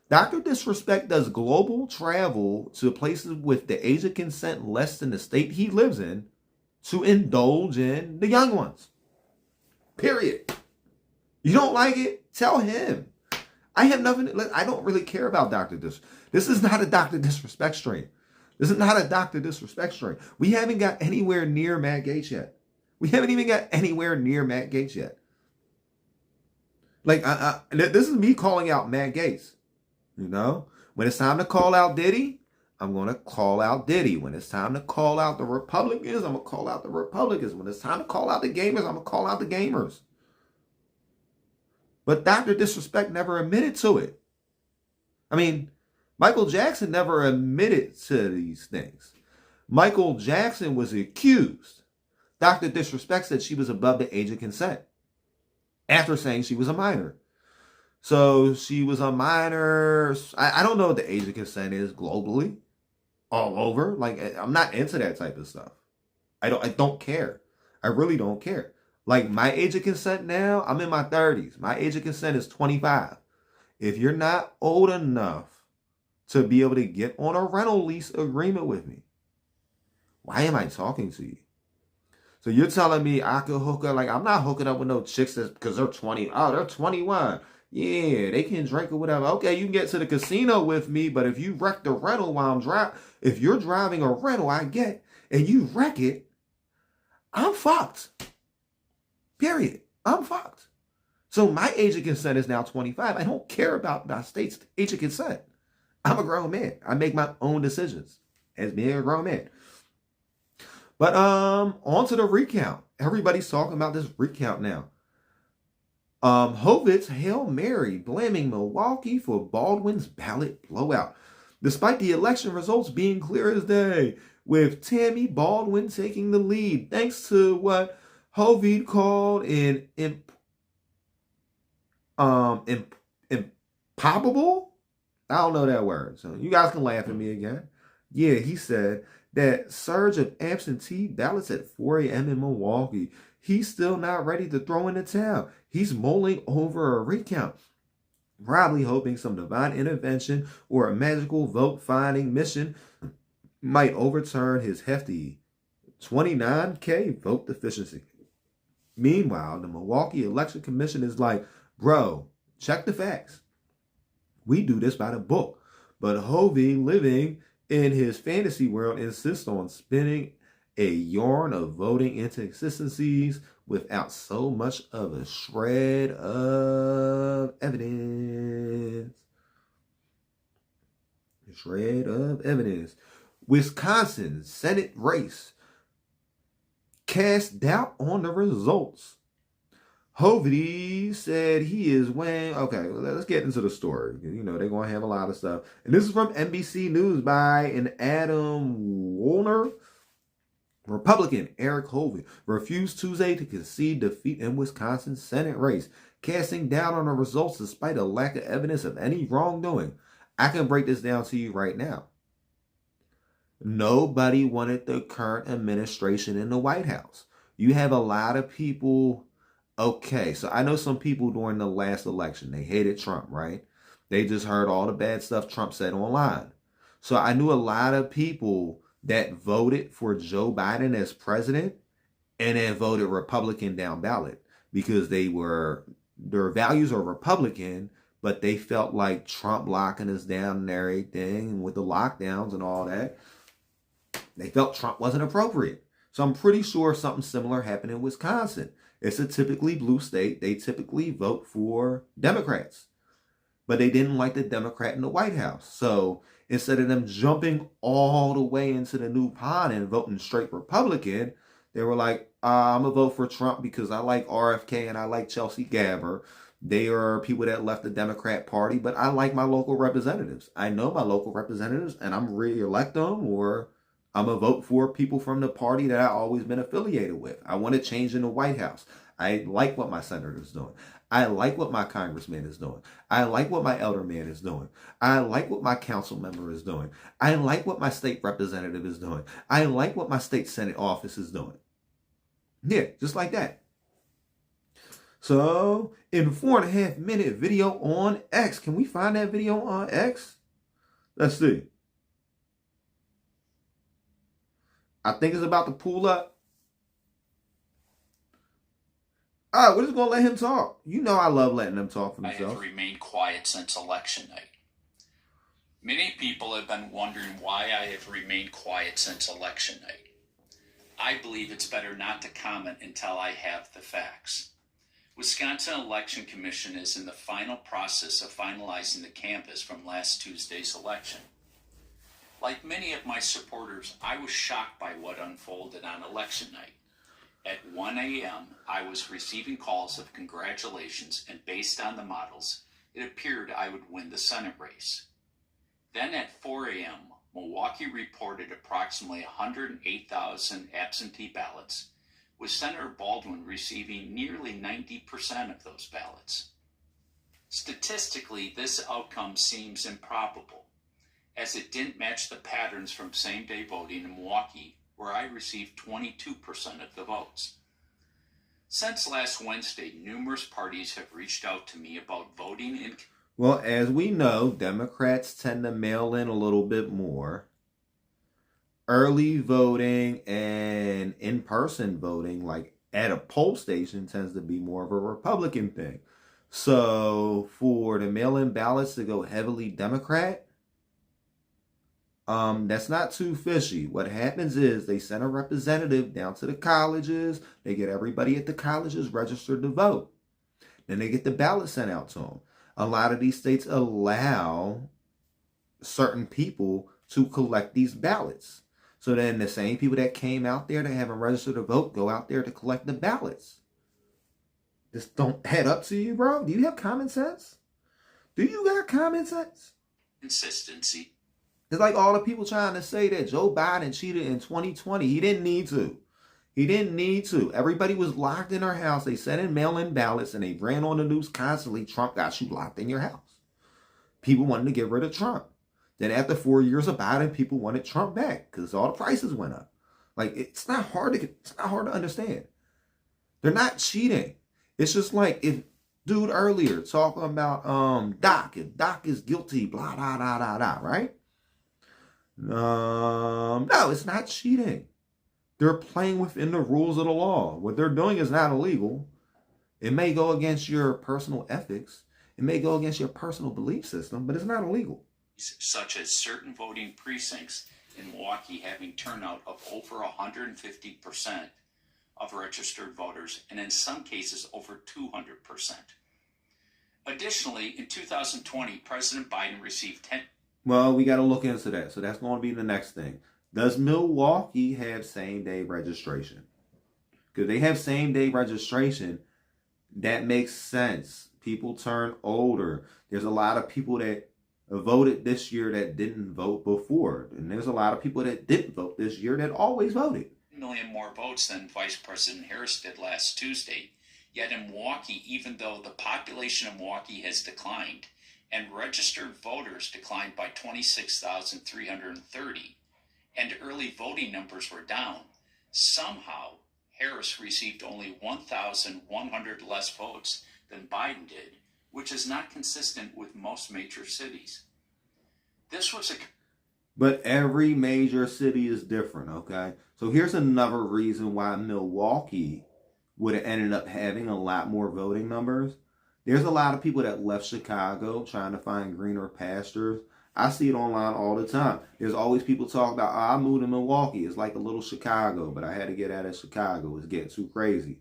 [SPEAKER 1] Dr. Disrespect does global travel to places with the age of consent less than the state he lives in to indulge in the young ones. Period. You don't like it? Tell him. I have nothing. I don't really care about Dr. Disrespect. This is not a Dr. Disrespect stream. This is not a Dr. Disrespect stream. We haven't got anywhere near Matt Gaetz yet. We haven't even got anywhere near Matt Gaetz yet. Like, this is me calling out Matt Gaetz. You know, when it's time to call out Diddy, I'm going to call out Diddy. When it's time to call out the Republicans, I'm going to call out the Republicans. When it's time to call out the gamers, I'm going to call out the gamers. But Dr. Disrespect never admitted to it. I mean, Michael Jackson never admitted to these things. Michael Jackson was accused. Dr. Disrespect said she was above the age of consent after saying she was a minor. So she was a minor. I don't know what the age of consent is globally, all over. Like, I'm not into that type of stuff. I don't care. I really don't care. Like, my age of consent now, I'm in my 30s. My age of consent is 25. If you're not old enough to be able to get on a rental lease agreement with me, why am I talking to you? So you're telling me I could hook up? Like, I'm not hooking up with no chicks because they're 20. Oh, they're 21. Yeah, they can drink or whatever. Okay, you can get to the casino with me, but if you wreck the rental while I'm driving, if you're driving a rental I get and you wreck it, I'm fucked. Period. I'm fucked. So my age of consent is now 25. I don't care about my state's age of consent. I'm a grown man. I make my own decisions as being a grown man. But on to the recount. Everybody's talking about this recount now. Hovit's Hail Mary blaming Milwaukee for Baldwin's ballot blowout. Despite the election results being clear as day, with Tammy Baldwin taking the lead, thanks to what Hovit called an improbable? I don't know that word, so you guys can laugh at me again. Yeah, he said that surge of absentee ballots at 4 a.m. in Milwaukee. He's still not ready to throw in the towel. He's mulling over a recount, probably hoping some divine intervention or a magical vote-finding mission might overturn his hefty 29K vote deficiency. Meanwhile, the Milwaukee Election Commission is like, bro, check the facts. We do this by the book. But Hovey, living in his fantasy world, insists on spinning a yarn of voting inconsistencies without so much of a shred of evidence. A shred of evidence. Wisconsin Senate race cast doubt on the results. Hovey said he is weighing. Okay, let's get into the story. You know, they're going to have a lot of stuff. And this is from NBC News by an Adam Woolner. Republican Eric Hovey refused Tuesday to concede defeat in Wisconsin's Senate race, casting doubt on the results despite a lack of evidence of any wrongdoing. I can break this down to you right now. Nobody wanted the current administration in the White House. You have a lot of people. Okay, so I know some people during the last election, they hated Trump, right? They just heard all the bad stuff Trump said online. So I knew a lot of people that voted for Joe Biden as president and then voted Republican down ballot because their values are Republican, but they felt like Trump locking us down and everything with the lockdowns and all that. They felt Trump wasn't appropriate. So I'm pretty sure something similar happened in Wisconsin. It's a typically blue state. They typically vote for Democrats, but they didn't like the Democrat in the White House. So instead of them jumping all the way into the new pond and voting straight Republican, they were like, I'm going to vote for Trump because I like RFK and I like Chelsea Gabber. They are people that left the Democrat Party, but I like my local representatives. I know my local representatives and I'm re-elect them, or I'm going to vote for people from the party that I've always been affiliated with. I want to change in the White House. I like what my senator is doing. I like what my congressman is doing. I like what my alderman is doing. I like what my council member is doing. I like what my state representative is doing. I like what my state senate office is doing. Yeah, just like that. So, in 4.5-minute video on X, can we find that video on X? Let's see. I think it's about to pull up. All right, we're just going to let him talk. You know I love letting them talk for themselves.
[SPEAKER 6] I have remained quiet since election night. Many people have been wondering why I have remained quiet since election night. I believe it's better not to comment until I have the facts. Wisconsin Election Commission is in the final process of finalizing the canvass from last Tuesday's election. Like many of my supporters, I was shocked by what unfolded on election night. At 1 a.m., I was receiving calls of congratulations, and based on the models, it appeared I would win the Senate race. Then at 4 a.m., Milwaukee reported approximately 108,000 absentee ballots, with Senator Baldwin receiving nearly 90% of those ballots. Statistically, this outcome seems improbable, as it didn't match the patterns from same-day voting in Milwaukee, where I received 22% of the votes. Since last Wednesday, numerous parties have reached out to me about voting in...
[SPEAKER 1] Well, as we know, Democrats tend to mail in a little bit more. Early voting and in-person voting, like at a poll station, tends to be more of a Republican thing. So for the mail-in ballots to go heavily Democrat, that's not too fishy. What happens is they send a representative down to the colleges. They get everybody at the colleges registered to vote. Then they get the ballot sent out to them. A lot of these states allow certain people to collect these ballots. So then the same people that came out there that haven't registered to vote go out there to collect the ballots. This don't head up to you, bro. Do you have common sense? Do you got common sense?
[SPEAKER 6] Consistency.
[SPEAKER 1] It's like all the people trying to say that Joe Biden cheated in 2020. He didn't need to. He didn't need to. Everybody was locked in their house. They sent in mail-in ballots and they ran on the news constantly. Trump got you locked in your house. People wanted to get rid of Trump. Then after 4 years of Biden, people wanted Trump back because all the prices went up. Like, it's not hard to understand. They're not cheating. It's just like if dude earlier talking about Doc, if Doc is guilty, blah, blah, blah, blah, blah, right? No, it's not cheating. They're playing within the rules of the law. What they're doing is not illegal. It may go against your personal ethics. It may go against your personal belief system, but it's not illegal.
[SPEAKER 6] Such as certain voting precincts in Milwaukee having turnout of over 150% of registered voters, and in some cases over 200%. Additionally, in 2020, President Biden received 10...
[SPEAKER 1] Well, we got to look into that. So that's going to be the next thing. Does Milwaukee have same-day registration? Because they have same-day registration, that makes sense. People turn older. There's a lot of people that voted this year that didn't vote before. And there's a lot of people that didn't vote this year that always voted.
[SPEAKER 6] Million more votes than Vice President Harris did last Tuesday. Yet in Milwaukee, even though the population of Milwaukee has declined and registered voters declined by 26,330 and early voting numbers were down, somehow Harris received only 1,100 less votes than Biden did, which is not consistent with most major cities. This was a...
[SPEAKER 1] But every major city is different, okay? So here's another reason why Milwaukee would have ended up having a lot more voting numbers. There's a lot of people that left Chicago trying to find greener pastures. I see it online all the time. There's always people talking about, oh, I moved to Milwaukee. It's like a little Chicago, but I had to get out of Chicago. It's getting too crazy.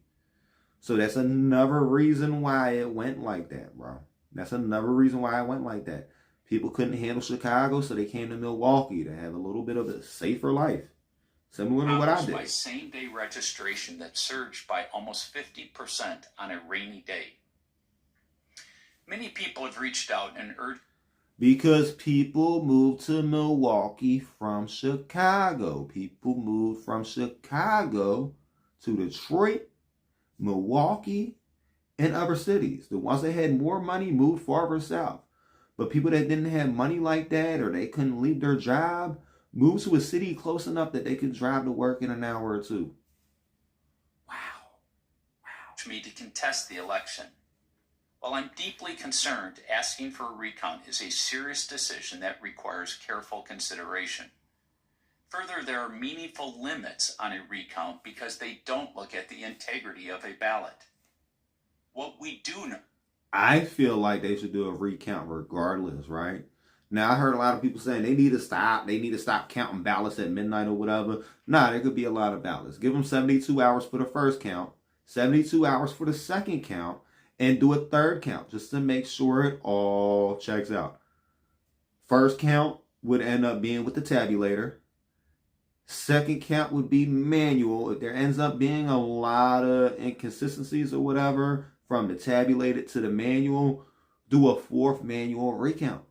[SPEAKER 1] So that's another reason why it went like that, bro. That's another reason why it went like that. People couldn't handle Chicago, so they came to Milwaukee to have a little bit of a safer life. Similar to what I did.
[SPEAKER 6] By same-day registration that surged by almost 50% on a rainy day. Many people have reached out and urged...
[SPEAKER 1] Because people moved to Milwaukee from Chicago. People moved from Chicago to Detroit, Milwaukee, and other cities. The ones that had more money moved farther south. But people that didn't have money like that, or they couldn't leave their job, moved to a city close enough that they could drive to work in an hour or two. Wow.
[SPEAKER 6] Me to contest the election. While I'm deeply concerned, asking for a recount is a serious decision that requires careful consideration. Further, there are meaningful limits on a recount because they don't look at the integrity of a ballot. What we do know...
[SPEAKER 1] I feel like they should do a recount regardless, right? Now, I heard a lot of people saying they need to stop counting ballots at midnight or whatever. Nah, there could be a lot of ballots. Give them 72 hours for the first count, 72 hours for the second count, and do a third count just to make sure it all checks out. First count would end up being with the tabulator. Second count would be manual. If there ends up being a lot of inconsistencies or whatever from the tabulated to the manual, do a fourth manual recount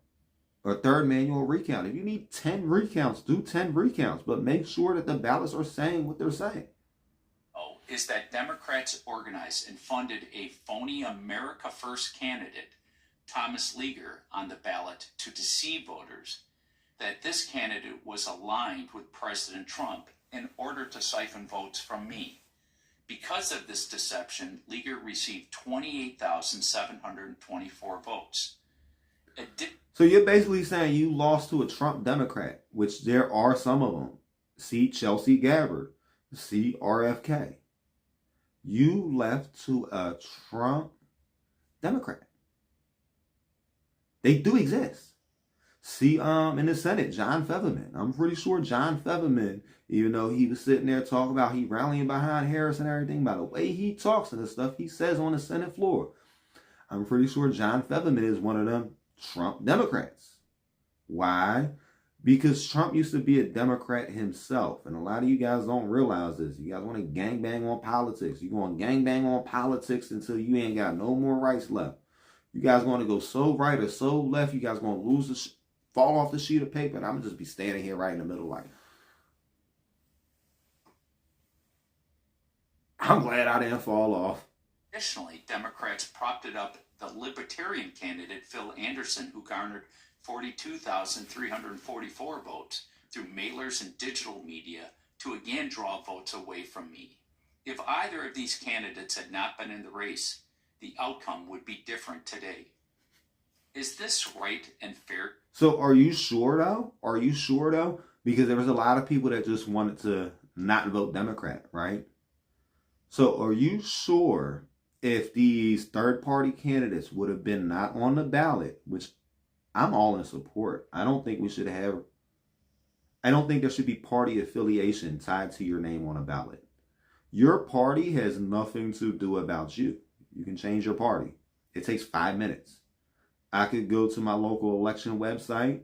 [SPEAKER 1] or third manual recount. If you need 10 recounts, do 10 recounts, but make sure that the ballots are saying what they're saying.
[SPEAKER 6] Oh, is that Democrats organized and funded a phony America First candidate, Thomas Leaguer, on the ballot to deceive voters, that this candidate was aligned with President Trump in order to siphon votes from me. Because of this deception, Leaguer received 28,724 votes.
[SPEAKER 1] So you're basically saying you lost to a Trump Democrat, which there are some of them. See Chelsea Gabbard, see RFK. You left to a Trump Democrat. They do exist. See, in the Senate, John Featherman. I'm pretty sure John Featherman, even though he was sitting there talking about he rallying behind Harris and everything, by the way he talks and the stuff he says on the Senate floor, I'm pretty sure John Featherman is one of them Trump Democrats. Why? Because Trump used to be a Democrat himself. And a lot of you guys don't realize this. You guys want to gangbang on politics. You're going to gangbang on politics until you ain't got no more rights left. You guys going to go so right or so left. You guys going to lose the fall off the sheet of paper, and I'm going to just be standing here right in the middle like, I'm glad I didn't fall off.
[SPEAKER 6] Additionally, Democrats propped up the Libertarian candidate, Phil Anderson, who garnered 42,344 votes through mailers and digital media to again draw votes away from me. If either of these candidates had not been in the race, the outcome would be different today. Is this right and fair?
[SPEAKER 1] So are you sure though? Are you sure though? Because there was a lot of people that just wanted to not vote Democrat, right? So are you sure if these third party candidates would have been not on the ballot, which I'm all in support. I don't think there should be party affiliation tied to your name on a ballot. Your party has nothing to do about you. You can change your party. It takes 5 minutes. I could go to my local election website,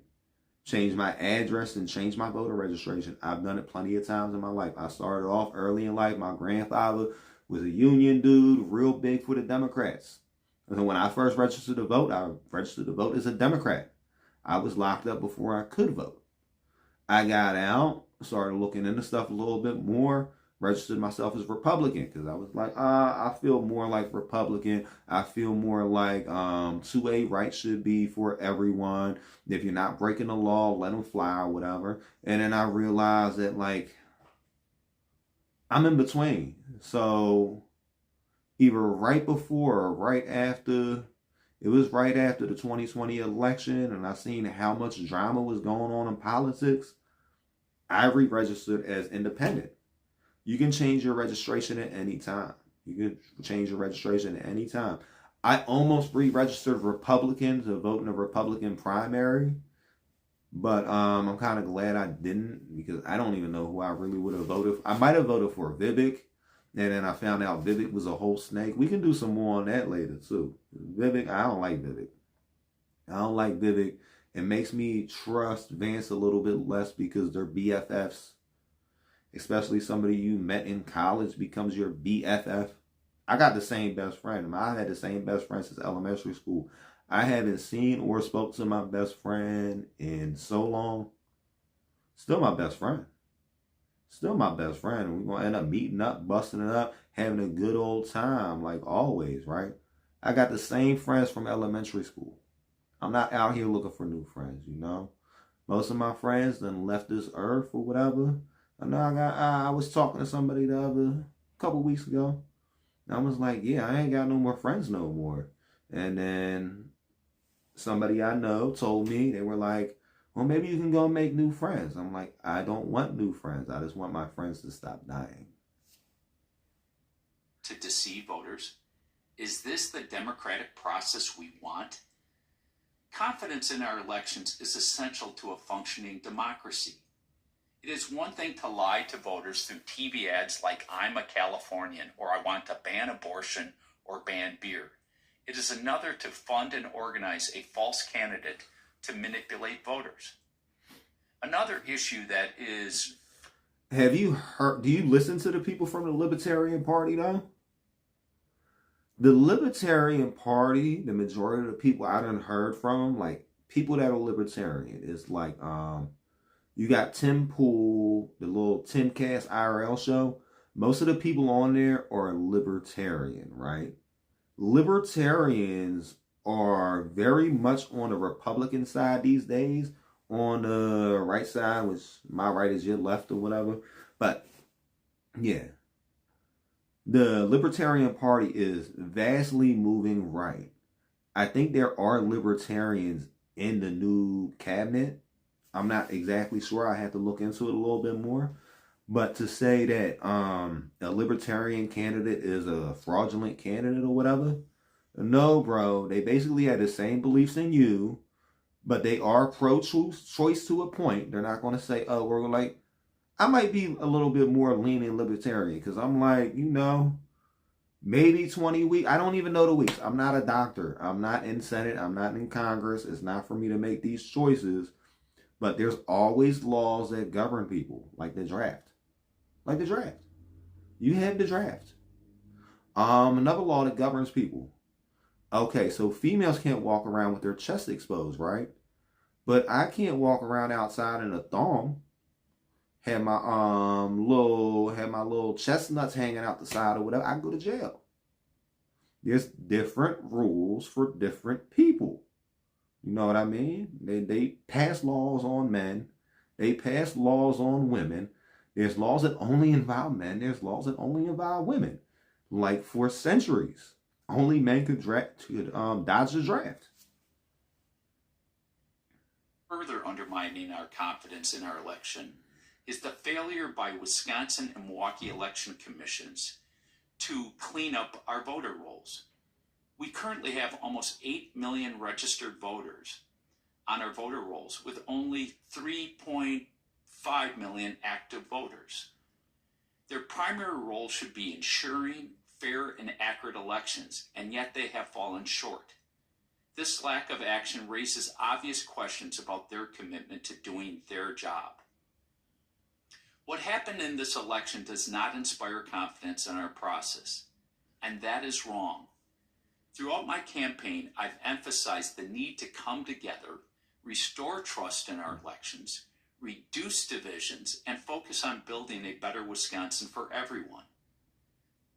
[SPEAKER 1] change my address, and change my voter registration. I've done it plenty of times in my life. I started off early in life. My grandfather was a union dude, real big for the Democrats. And so when I first registered to vote, I registered to vote as a Democrat. I was locked up before I could vote. I got out, started looking into stuff a little bit more, registered myself as Republican because I was like, I feel more like Republican. I feel more like 2A rights should be for everyone. If you're not breaking the law, let them fly or whatever. And then I realized that like I'm in between. So either right before or right after, it was right after the 2020 election, and I seen how much drama was going on in politics, I re-registered as independent. You can change your registration at any time. You can change your registration at any time. I almost re-registered Republican to vote in a Republican primary, but I'm kind of glad I didn't because I don't even know who I really would have voted for. I might have voted for Vivek, and then I found out Vivek was a whole snake. We can do some more on that later too. Vivek, I don't like Vivek. I don't like Vivek. It makes me trust Vance a little bit less because they're BFFs. Especially somebody you met in college becomes your BFF. I got the same best friend. I had the same best friend since elementary school. I haven't seen or spoke to my best friend in so long. Still my best friend. Still my best friend. We're going to end up meeting up, busting it up, having a good old time like always, right? I got the same friends from elementary school. I'm not out here looking for new friends, you know? Most of my friends done left this earth or whatever. I know I was talking to somebody couple weeks ago. And I was like, yeah, I ain't got no more friends no more. And then somebody I know told me, they were like, well, maybe you can go make new friends. I'm like, I don't want new friends. I just want my friends to stop dying.
[SPEAKER 6] To deceive voters? Is this the democratic process we want? Confidence in our elections is essential to a functioning democracy. It is one thing to lie to voters through TV ads like I'm a Californian or I want to ban abortion or ban beer. It is another to fund and organize a false candidate to manipulate voters. Another issue that is
[SPEAKER 1] have you heard, do you listen to the people from the Libertarian Party though? The Libertarian Party, the majority of the people I done heard from, like people that are libertarian, is like you got Tim Pool, the little Timcast IRL show. Most of the people on there are libertarian, right? Libertarians are very much on the Republican side these days, on the right side, which my right is your left or whatever. But yeah, the Libertarian Party is vastly moving right. I think there are libertarians in the new cabinet. I'm not exactly sure. I have to look into it a little bit more. But to say that a libertarian candidate is a fraudulent candidate or whatever, no, bro. They basically have the same beliefs in you, but they are pro-choice to a point. They're not going to say, oh, we're like, I might be a little bit more leaning libertarian because I'm like, you know, maybe 20 weeks. I don't even know the weeks. I'm not a doctor. I'm not in Senate. I'm not in Congress. It's not for me to make these choices. But there's always laws that govern people, like the draft. Like the draft. You have the draft. Another law that governs people. Okay, so females can't walk around with their chest exposed, right? But I can't walk around outside in a thong. Have my little chestnuts hanging out the side or whatever. I can go to jail. There's different rules for different people. You know what I mean? They pass laws on men. They pass laws on women. There's laws that only involve men. There's laws that only involve women. Like for centuries, only men could dodge the draft.
[SPEAKER 6] Further undermining our confidence in our election is the failure by Wisconsin and Milwaukee election commissions to clean up our voter rolls. We currently have almost 8 million registered voters on our voter rolls with only 3.5 million active voters. Their primary role should be ensuring fair and accurate elections, and yet they have fallen short. This lack of action raises obvious questions about their commitment to doing their job. What happened in this election does not inspire confidence in our process, and that is wrong. Throughout my campaign, I've emphasized the need to come together, restore trust in our elections, reduce divisions, and focus on building a better Wisconsin for everyone.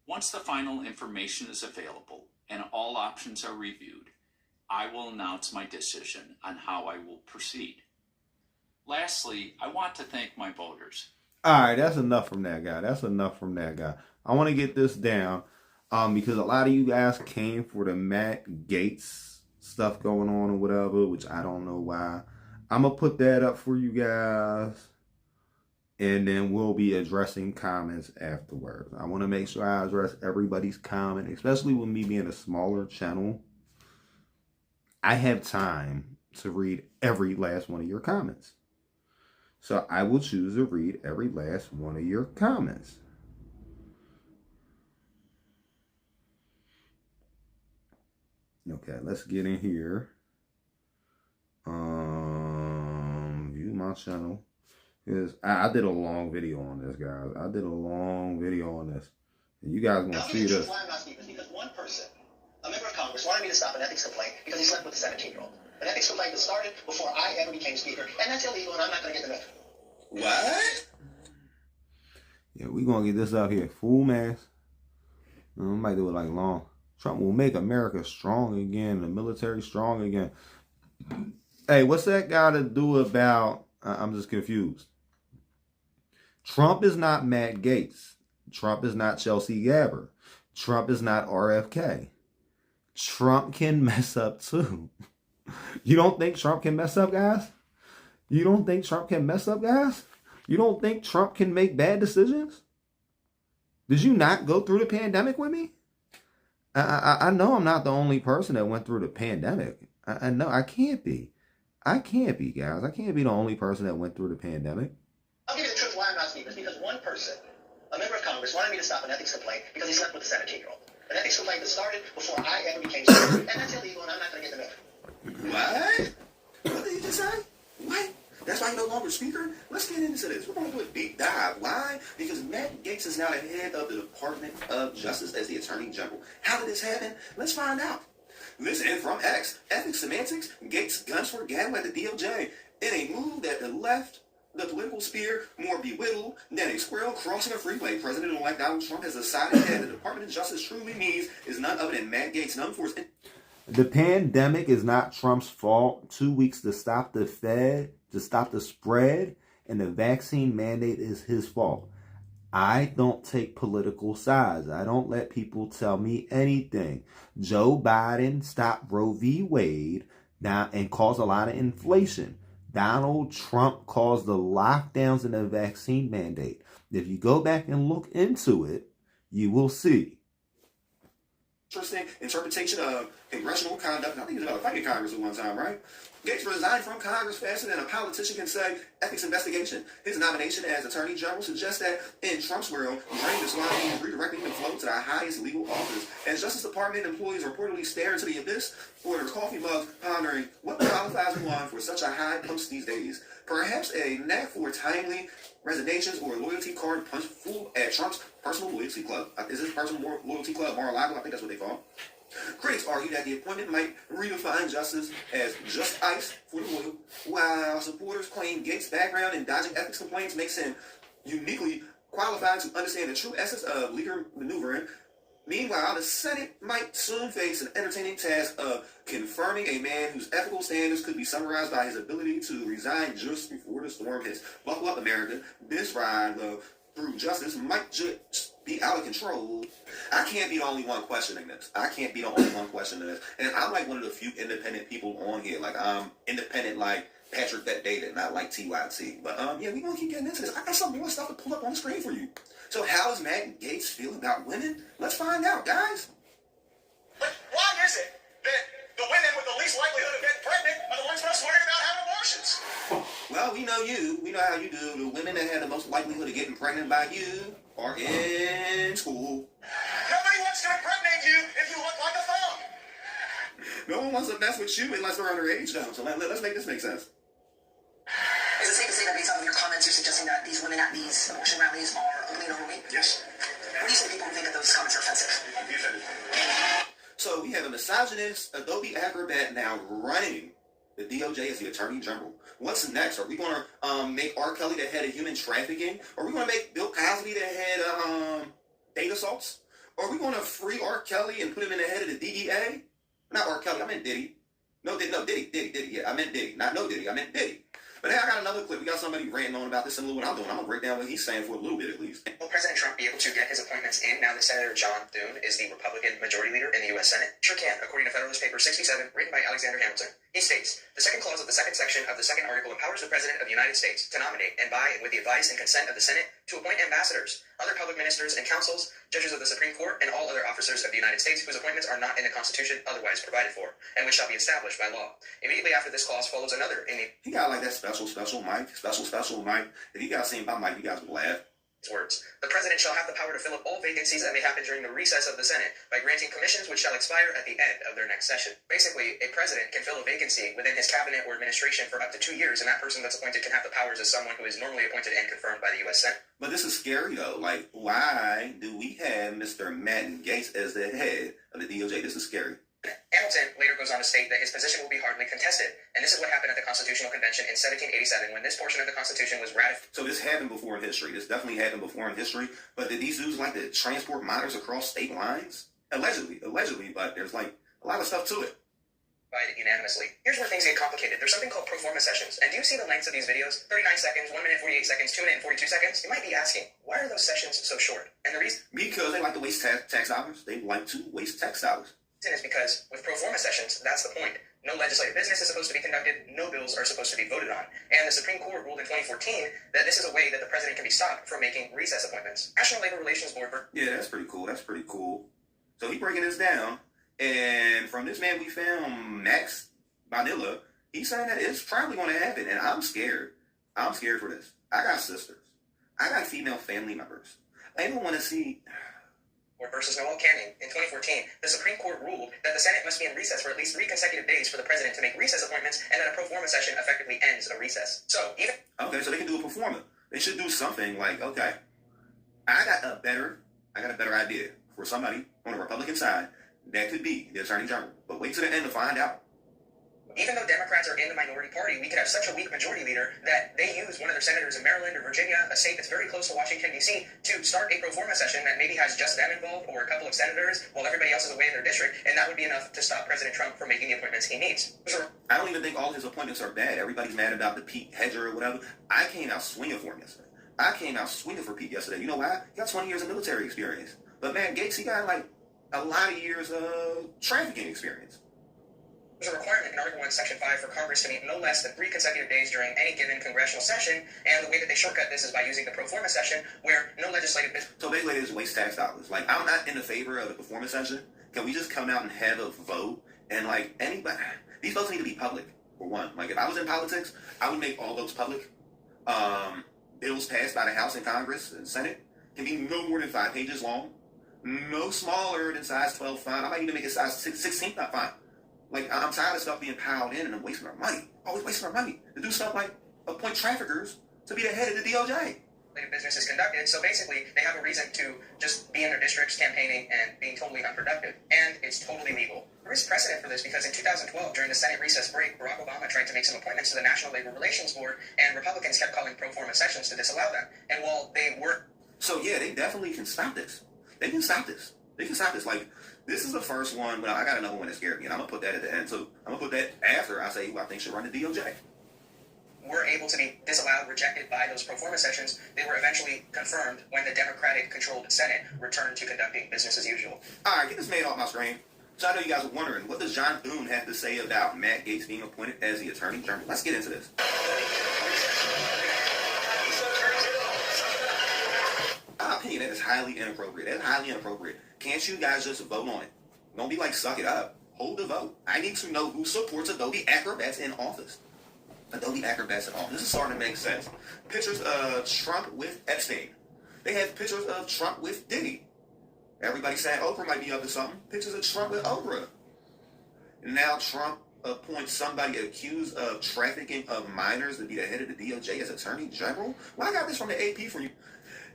[SPEAKER 6] Once the final information is available and all options are reviewed, I will announce my decision on how I will proceed. Lastly, I want to thank my voters.
[SPEAKER 1] All right, that's enough from that guy. I want to get this down because a lot of you guys came for the Matt Gaetz stuff going on or whatever, which I don't know why. I'm going to put that up for you guys, and then we'll be addressing comments afterwards. I want to make sure I address everybody's comment, especially with me being a smaller channel. I have time to read every last one of your comments. So I will choose to read every last one of your comments. Okay, let's get in here. View my channel. Because I did a long video on this, guys. I did a long video on this. And you guys gonna see this.
[SPEAKER 7] Why I'm asking is because one person, a member of Congress, wanted me to stop an ethics complaint because he slept with a 17-year-old. An ethics complaint that started before I ever became speaker, and that's illegal, and I'm not going to get the benefit. What?
[SPEAKER 1] Yeah, we gonna get this up here. Full mass. We might do it like long. Trump will make America strong again, the military strong again. Hey, what's that got to do about, I'm just confused. Trump is not Matt Gaetz. Trump is not Chelsea Gabber. Trump is not RFK. Trump can mess up too. You don't think Trump can mess up, guys? You don't think Trump can mess up, guys? You don't think Trump can make bad decisions? Did you not go through the pandemic with me? I know I'm not the only person that went through the pandemic. I know I can't be. I can't be, guys. I can't be the only person that went through the pandemic.
[SPEAKER 7] I'll give you the truth why I'm not speaking. It's because one person, a member of Congress, wanted me to stop an ethics complaint because he slept with a 17-year-old. An ethics complaint that started before I ever became speaker, and that's illegal, and I'm not going to get the benefit.
[SPEAKER 2] What? What did you just say? What? That's why you don't
[SPEAKER 1] longer speaker? Let's get into this. We're going to do a deep dive. Why? Because Matt Gaetz is now the head of the Department of Justice as the Attorney General. How did this happen? Let's find out. Listen from X. Ethics semantics. Gaetz guns for gavel at the DOJ in a move that left the political sphere more bewildered than a squirrel crossing a freeway. President-elect Donald Trump has decided that the Department of Justice truly needs is none other than Matt Gaetz, known for his... The pandemic is not Trump's fault. 2 weeks to stop the Fed, to stop the spread, and the vaccine mandate is his fault. I don't take political sides. I don't let people tell me anything. Joe Biden stopped Roe v. Wade down and caused a lot of inflation. Donald Trump caused the lockdowns and the vaccine mandate. If you go back and look into it, you will see. Interesting interpretation of congressional conduct. I think he was about to fight in Congress at one time, right? Gaetz resigned from Congress faster than a politician can say ethics investigation. His nomination as Attorney General suggests that in Trump's world, drain the swine is redirecting the flow to the highest legal office. As Justice Department employees reportedly stare into the abyss or their coffee mugs pondering what qualifies one for such a high post these days. Perhaps a knack for timely resignations or a loyalty card punch full at Trump's personal loyalty club. Is this personal loyalty club Mar-a-Lago? I think that's what they call it. Critics argue that the appointment might redefine justice as just ice for the loyal, while supporters claim Gaetz' background in dodging ethics complaints makes him uniquely qualified to understand the true essence of legal maneuvering. Meanwhile, the Senate might soon face an entertaining task of confirming a man whose ethical standards could be summarized by his ability to resign just before the storm hits. Buckle up, America. This ride, though, through justice might just be out of control. I can't be the only one questioning this. And I'm like one of the few independent people on here. Like, I'm independent like Patrick Bet David, not like TYT. But, yeah, we're going to keep getting into this. I got some more stuff to pull up on the screen for you. So how does Matt Gaetz feel about women? Let's find out, guys.
[SPEAKER 7] But why is it that the women with the least likelihood of getting pregnant are the ones most worried about having abortions?
[SPEAKER 1] Well, we know you. We know how you do. The women that have the most likelihood of getting pregnant by you are in school.
[SPEAKER 7] Nobody wants to impregnate you if you look like a thumb.
[SPEAKER 1] No one wants to mess with you unless they're underage, though. So let's make this make sense.
[SPEAKER 7] Is it safe to say that based off of your comments, you're suggesting that these women at these abortion rallies are ugly and overweight? Yes. What do you say to people who think that those comments are offensive?
[SPEAKER 1] So we have a misogynist Adobe acrobat now running the DOJ as the Attorney General. What's next? Are we going to make R. Kelly the head of human trafficking? Are we going to make Bill Cosby the head of date assaults? Are we going to free R. Kelly and put him in the head of the DEA? Not R. Kelly, I meant Diddy. Diddy. Yeah, I meant Diddy. Not no Diddy, I meant Diddy. But hey, I got another clip. We got somebody ranting on about this and a little what I'm doing. I'm going to break down what he's saying for a little bit at least.
[SPEAKER 8] Will President Trump be able to get his appointments in now that Senator John Thune is the Republican majority leader in the U.S. Senate? Sure can, according to Federalist Paper 67, written by Alexander Hamilton. He states, the second clause of the second section of the second article empowers the President of the United States to nominate and by and with the advice and consent of the Senate to appoint ambassadors, other public ministers and counsels, judges of the Supreme Court, and all other officers of the United States whose appointments are not in the Constitution otherwise provided for, and which shall be established by law. Immediately after this clause follows another in the...
[SPEAKER 1] He got like that special mic. If you guys seen my mic, you guys would laugh.
[SPEAKER 8] Words. The President shall have the power to fill up all vacancies that may happen during the recess of the Senate by granting commissions which shall expire at the end of their next session. Basically, a president can fill a vacancy within his cabinet or administration for up to 2 years, and that person that's appointed can have the powers as someone who is normally appointed and confirmed by the U.S. Senate.
[SPEAKER 1] But this is scary, though. Like, why do we have Mr. Matt Gaetz as the head of the DOJ? This is scary.
[SPEAKER 8] Hamilton later goes on to state that his position will be hardly contested, and this is what happened at the Constitutional Convention in 1787 when this portion of the Constitution was ratified.
[SPEAKER 1] So this happened before in history. This definitely happened before in history. But did these dudes like to transport minors across state lines? Allegedly, but there's like a lot of stuff to it.
[SPEAKER 8] Unanimously. Here's where things get complicated. There's something called pro forma sessions. And do you see the lengths of these videos? 39 seconds, 1 minute 48 seconds, 2 minute and 42 seconds. You might be asking, why are those sessions so short? And the reason?
[SPEAKER 1] Because they like to waste tax dollars. They like to waste tax dollars.
[SPEAKER 8] Is because with pro forma sessions, that's the point. No legislative business is supposed to be conducted, no bills are supposed to be voted on. And the Supreme Court ruled in 2014 that this is a way that the president can be stopped from making recess appointments. National Labor Relations Board...
[SPEAKER 1] Yeah, that's pretty cool. So he's breaking this down, and from this man we found, Max Vanilla, he's saying that it's probably going to happen, and I'm scared. I'm scared for this. I got sisters. I got female family members. I don't want to see...
[SPEAKER 8] versus Noel Canning in 2014, the Supreme Court ruled that the Senate must be in recess for at least 3 consecutive days for the president to make recess appointments, and that a pro forma session effectively ends a recess. So even
[SPEAKER 1] so they can do a pro forma. They should do something like, okay, I got a better idea for somebody on the Republican side that could be the Attorney General. But wait till the end to find out.
[SPEAKER 8] even though Democrats are in the minority party, we could have such a weak majority leader that they use one of their senators in Maryland or Virginia, a state that's very close to Washington, D.C., to start a pro forma session that maybe has just them involved or a couple of senators while everybody else is away in their district, and that would be enough to stop President Trump from making the appointments he needs.
[SPEAKER 1] I don't even think all his appointments are bad. Everybody's mad about the Pete Hedger or whatever. I came out swinging for him yesterday. I came out swinging for Pete yesterday. You know why? He got 20 years of military experience. But man, Gaetz, he got like a lot of years of trafficking experience.
[SPEAKER 8] There's a requirement in Article 1, Section 5 for Congress to meet no less than 3 consecutive days during any given congressional session, and the way that they shortcut this is by using the pro forma session, where no legislative business...
[SPEAKER 1] So basically, they just waste tax dollars. Like, I'm not in the favor of the performance session. Can we just come out and have a vote? And, like, anybody... These votes need to be public, for one. Like, if I was in politics, I would make all votes public. Bills passed by the House and Congress and Senate can be no more than 5 pages long. No smaller than size 12 font. I might even make it size 16 font font. Like, I'm tired of stuff being piled in and I'm wasting our money. Always wasting our money to do stuff like appoint traffickers to be the head of the DOJ.
[SPEAKER 8] Business is conducted, so basically they have a reason to just be in their districts campaigning and being totally unproductive, and it's totally legal. There is precedent for this because in 2012, during the Senate recess break, Barack Obama tried to make some appointments to the National Labor Relations Board, and Republicans kept calling pro forma sessions to disallow them. And while they were...
[SPEAKER 1] So yeah, they definitely can stop this. They can stop this. They can stop this. Like, this is the first one, but I got another one that scared me, and I'm going to put that at the end. So I'm going to put that after I say who I think should run the DOJ.
[SPEAKER 8] Were able to be disallowed, rejected by those pro forma sessions. They were eventually confirmed when the Democratic-controlled Senate returned to conducting business as usual.
[SPEAKER 1] All right, get this made off my screen. So I know you guys are wondering, what does John Thune have to say about Matt Gaetz being appointed as the Attorney General? Let's get into this. My opinion, that is highly inappropriate. That's highly inappropriate. Can't you guys just vote on it? Don't be like, suck it up. Hold the vote. I need to know who supports Adobe Acrobats in office. Adobe Acrobats in office. This is starting to make sense. Pictures of Trump with Epstein. They have pictures of Trump with Diddy. Everybody saying Oprah might be up to something. Pictures of Trump with Oprah. And now Trump appoints somebody accused of trafficking of minors to be the head of the DOJ as Attorney General. Well, I got this from the AP for you.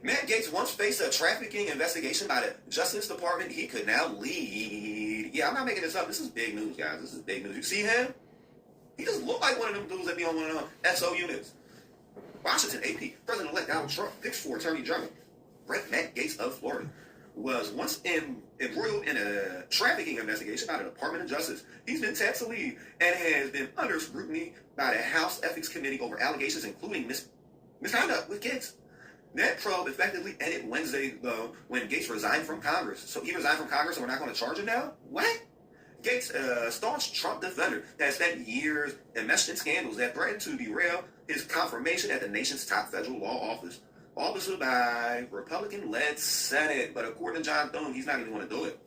[SPEAKER 1] Matt Gaetz once faced a trafficking investigation by the Justice Department. He could now lead. Yeah, I'm not making this up. This is big news, guys. This is big news. You see him? He just looked like one of them dudes that be on one of them SO units. Washington, AP. President-elect Donald Trump picks for Attorney General. Matt Gaetz of Florida was once embroiled in a trafficking investigation by the Department of Justice. He's been tapped to lead and has been under scrutiny by the House Ethics Committee over allegations including misconduct with kids. That probe effectively ended Wednesday, though, when Gaetz resigned from Congress. So he resigned from Congress and we're not going to charge him now? What? Gaetz, a staunch Trump defender, has spent years enmeshed in scandals that threatened to derail his confirmation at the nation's top federal law office. Officer by Republican-led Senate. But according to John Thune, he's not even going to do it.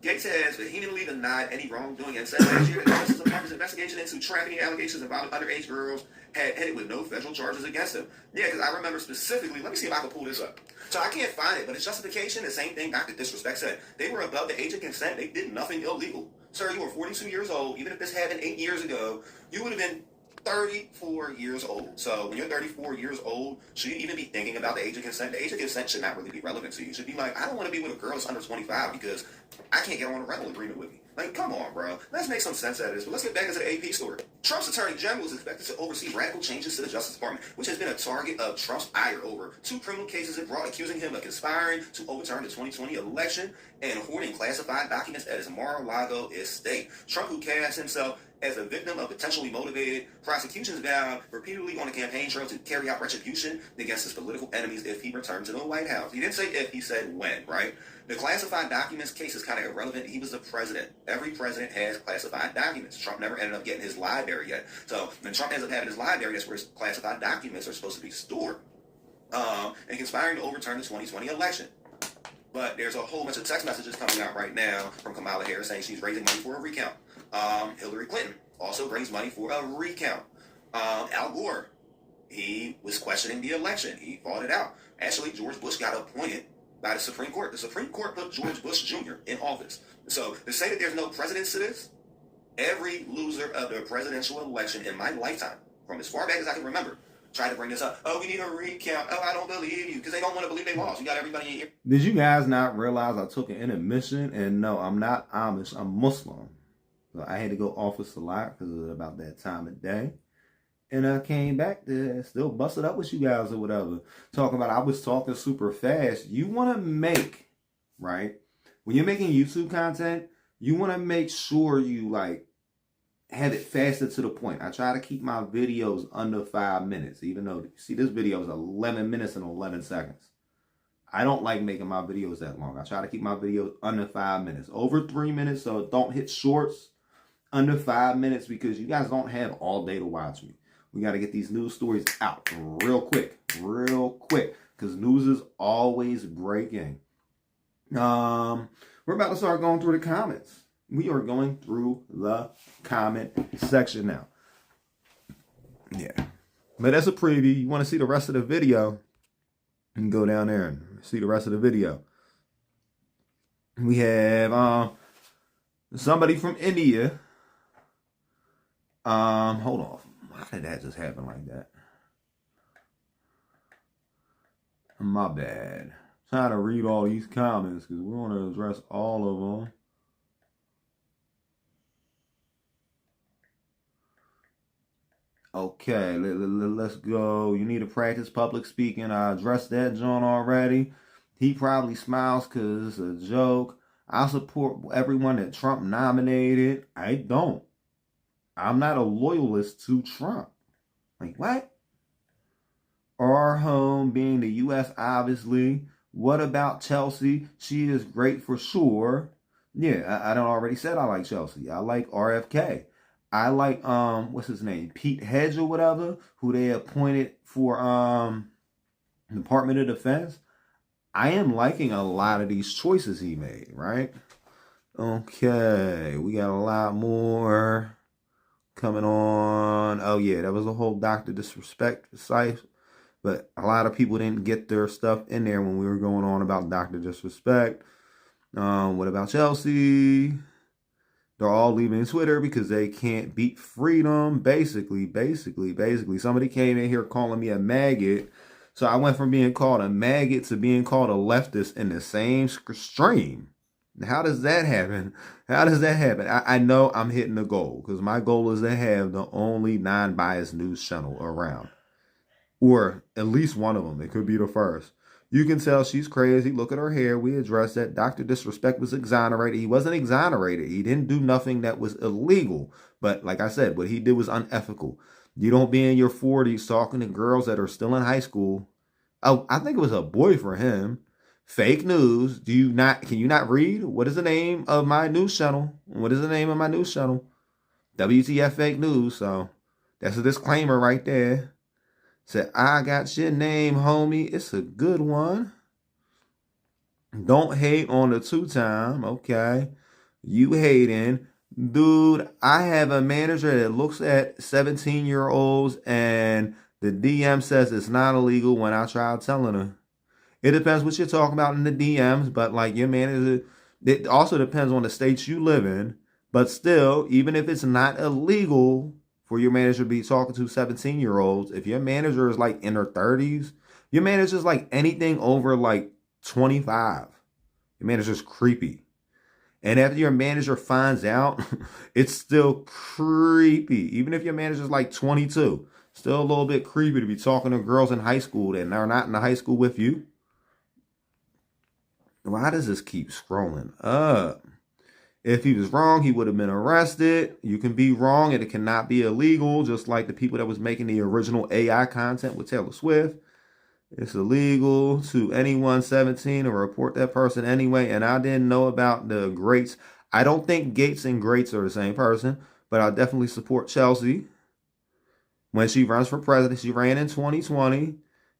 [SPEAKER 1] Gaetz has vehemently denied any wrongdoing and said last year that the Justice Department's investigation into trafficking allegations involving underage girls had ended with no federal charges against him. Yeah, because I remember specifically, let me see if I can pull this up. So I can't find it, but it's justification, the same thing Dr. Disrespect said. They were above the age of consent. They did nothing illegal. Sir, you were 42 years old. Even if this happened 8 years ago, you would have been 34 years old. So when you're 34 years old, should you even be thinking about the age of consent? The age of consent should not really be relevant to you. You should be like, I don't want to be with a girl that's under 25 because I can't get on a rental agreement with me. Like, come on, bro. Let's make some sense out of this. But let's get back into the AP story. Trump's Attorney General is expected to oversee radical changes to the Justice Department, which has been a target of Trump's ire over 2 criminal cases it brought accusing him of conspiring to overturn the 2020 election and hoarding classified documents at his Mar-a-Lago estate. Trump, who cast himself as a victim of potentially motivated prosecutions, vowed repeatedly on the campaign trail to carry out retribution against his political enemies if he returned to the White House. He didn't say if, he said when, right? The classified documents case is kind of irrelevant. He was the president. Every president has classified documents. Trump never ended up getting his library yet. So when Trump ends up having his library, that's where his classified documents are supposed to be stored. And conspiring to overturn the 2020 election. But there's a whole bunch of text messages coming out right now from Kamala Harris saying she's raising money for a recount. Hillary Clinton also raised money for a recount. Al Gore, he was questioning the election. He fought it out. Actually, George Bush got appointed by the Supreme Court. The Supreme Court put George Bush Jr. in office. So to say that there's no precedence to this, every loser of the presidential election in my lifetime, from as far back as I can remember, tried to bring this up. Oh, we need a recount. Oh, I don't believe you, because they don't want to believe they lost. You got everybody in here. Did you guys not realize I took an intermission? And no, I'm not Amish. I'm Muslim. So I had to go off of Salat because it was about that time of day. And I came back to still busted up with you guys or whatever. Talking about I was talking super fast. You want to make, right? When you're making YouTube content, you want to make sure you like have it faster to the point. I try to keep my videos under 5 minutes, even though, see, this video is 11 minutes and 11 seconds. I don't like making my videos that long. I try to keep my videos under 5 minutes. Over 3 minutes, so don't hit shorts. Under 5 minutes, because you guys don't have all day to watch me. We got to get these news stories out real quick, because news is always breaking. We're about to start going through the comments. We are going through the comment section now. Yeah. But as a preview, you want to see the rest of the video, you can go down there and see the rest of the video. We have somebody from India. Hold on. How did that just happen like that? My bad. Trying to read all these comments because we want to address all of them. Okay, let's go. You need to practice public speaking. I addressed that, John, already. He probably smiles because it's a joke. I support everyone that Trump nominated. I don't. I'm not a loyalist to Trump. Like, what? Our home being the U.S., obviously. What about Chelsea? She is great for sure. Yeah, I don't already said I like Chelsea. I like RFK. I like, what's his name? Pete Hedge or whatever, who they appointed for Department of Defense. I am liking a lot of these choices he made, right? Okay, we got a lot more coming on. Oh yeah, that was a whole Dr. Disrespect site, but a lot of people didn't get their stuff in there when we were going on about Dr. Disrespect. What about Chelsea? They're all leaving Twitter because they can't beat freedom. Basically. Somebody came in here calling me a maggot. So I went from being called a maggot to being called a leftist in the same stream. How does that happen? I know I'm hitting the goal because my goal is to have the only non-biased news channel around. Or at least one of them. It could be the first. You can tell she's crazy. Look at her hair. We addressed that. Dr. Disrespect was exonerated. He wasn't exonerated. He didn't do nothing that was illegal. But like I said, what he did was unethical. You don't be in your 40s talking to girls that are still in high school. Oh, I think it was a boy for him. Fake news. Can you not read? What is the name of my news channel? WTF Fake News. So that's a disclaimer right there. Said, I got your name, homie. It's a good one. Don't hate on the 2-time. Okay. You hating. Dude, I have a manager that looks at 17-year-olds and the DM says it's not illegal when I try telling her. It depends what you're talking about in the DMs, but like your manager, it also depends on the states you live in. But still, even if it's not illegal for your manager to be talking to 17-year-olds, if your manager is like in her 30s, your manager's like anything over like 25. Your manager's creepy. And after your manager finds out, it's still creepy. Even if your manager's like 22, still a little bit creepy to be talking to girls in high school that are not in the high school with you. Why does this keep scrolling up? If he was wrong, he would have been arrested. You can be wrong and it cannot be illegal, just like the people that was making the original AI content with Taylor Swift. It's illegal to anyone 17 to report that person anyway. And I didn't know about the Gaetz. I don't think Gaetz and Gaetz are the same person, but I definitely support Chelsea. When she runs for president, she ran in 2020.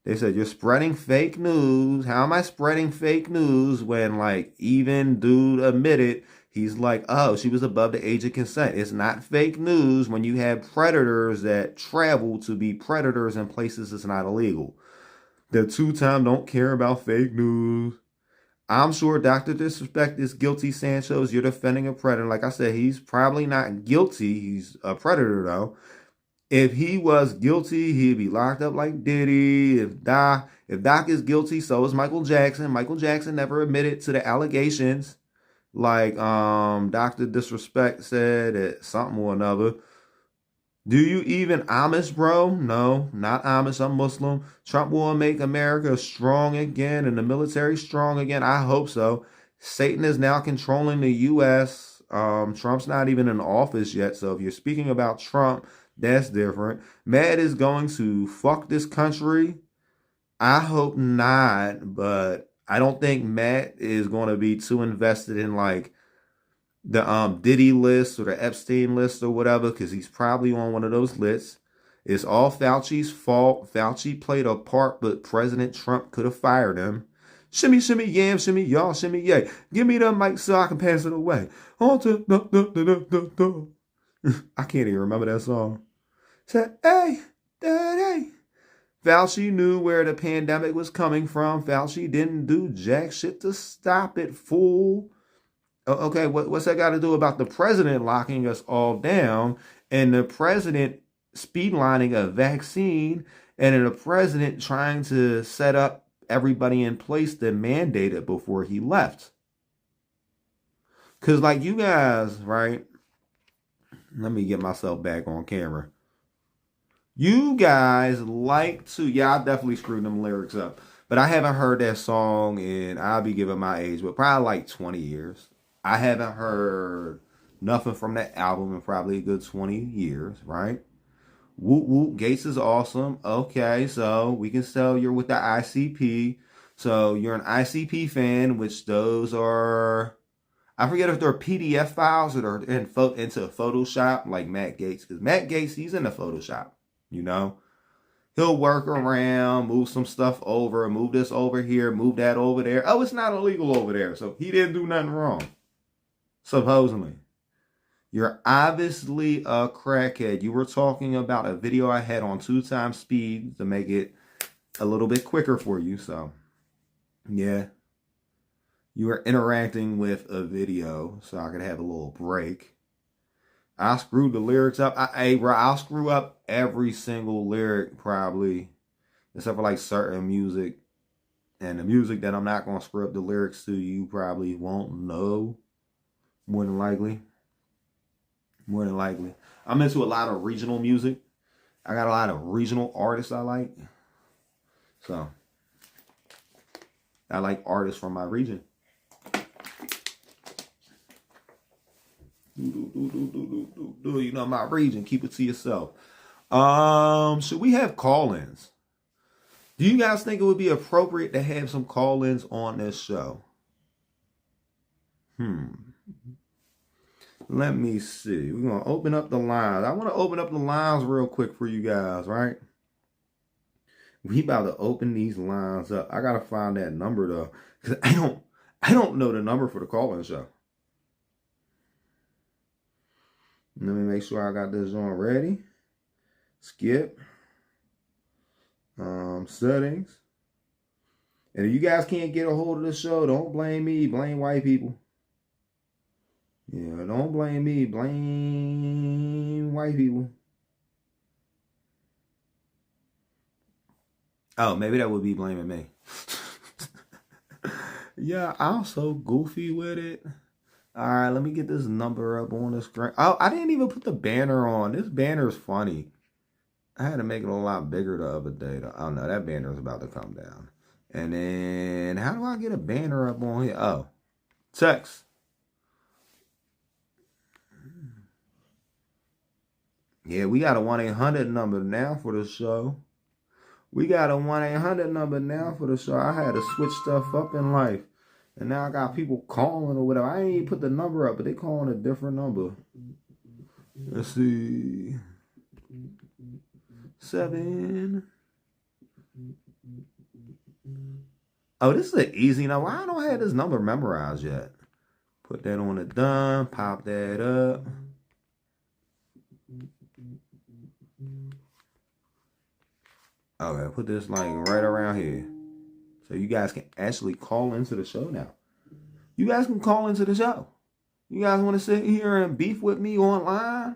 [SPEAKER 1] They said, you're spreading fake news. How am I spreading fake news when like even dude admitted he's like, oh, she was above the age of consent. It's not fake news when you have predators that travel to be predators in places that's not illegal. The 2-time don't care about fake news. I'm sure Dr. Disrespect is guilty, Sanchez. You're defending a predator. Like I said, he's probably not guilty. He's a predator, though. If he was guilty, he'd be locked up like Diddy. If Doc is guilty, so is Michael Jackson. Michael Jackson never admitted to the allegations. Like Dr. Disrespect said at something or another. Do you even Amish, bro? No, not Amish. I'm Muslim. Trump will make America strong again and the military strong again. I hope so. Satan is now controlling the U.S. Trump's not even in office yet. So if you're speaking about Trump, that's different. Matt is going to fuck this country. I hope not, but I don't think Matt is going to be too invested in like the Diddy list or the Epstein list or whatever, because he's probably on one of those lists. It's all Fauci's fault. Fauci played a part, but President Trump could have fired him. Shimmy, shimmy, yam, shimmy, y'all, shimmy, yay. Give me the mic so I can pass it away. On to I can't even remember that song. Said, hey, hey. Fauci knew where the pandemic was coming from. Fauci didn't do jack shit to stop it, fool. Okay, what's that got to do about the president locking us all down and the president speedlining a vaccine and then the president trying to set up everybody in place to mandate it before he left? Because like you guys, right? Let me get myself back on camera. You guys like to, yeah, I definitely screwed them lyrics up. But I haven't heard that song in, I'll be giving my age, but probably like 20 years. I haven't heard nothing from that album in probably a good 20 years, right? Whoop whoop, Gaetz is awesome. Okay, so we can sell you're with the ICP. So you're an ICP fan, which those are, I forget if they're PDF files or they're into Photoshop, like Matt Gaetz. Because Matt Gaetz, he's into Photoshop, you know? He'll work around, move some stuff over, move this over here, move that over there. Oh, it's not illegal over there. So he didn't do nothing wrong. Supposedly. You're obviously a crackhead. You were talking about a video I had on 2x speed to make it a little bit quicker for you. So, yeah. You were interacting with a video so I could have a little break. I screwed the lyrics up. I'll screw up every single lyric probably, except for like certain music. And the music that I'm not going to screw up the lyrics to, you probably won't know. More than likely. More than likely. I'm into a lot of regional music. I got a lot of regional artists I like. So, I like artists from my region. You know, my region. Keep it to yourself. Should we have call-ins? Do you guys think it would be appropriate to have some call-ins on this show? Let me see. We're going to open up the lines. I want to open up the lines real quick for you guys, right? We about to open these lines up. I got to find that number, though, because I don't know the number for the call-in show. Let me make sure I got this on ready. Skip. Settings. And if you guys can't get a hold of the show, don't blame me. Blame white people. Yeah, don't blame me. Blame white people. Oh, maybe that would be blaming me. Yeah, I'm so goofy with it. All right, let me get this number up on the screen. Oh, I didn't even put the banner on. This banner is funny. I had to make it a lot bigger the other day. Oh, no, that banner is about to come down. And then, how do I get a banner up on here? Oh, text. Yeah, we got a 1-800 number now for the show. We got a 1-800 number now for the show. I had to switch stuff up in life. And now I got people calling or whatever. I ain't even put the number up, but they calling a different number. Let's see. 7. Oh, this is an easy number. Why I don't have this number memorized yet? Put that on the done. Pop that up. Okay, put this like right around here. So you guys can actually call into the show now. You guys can call into the show. You guys want to sit here and beef with me online?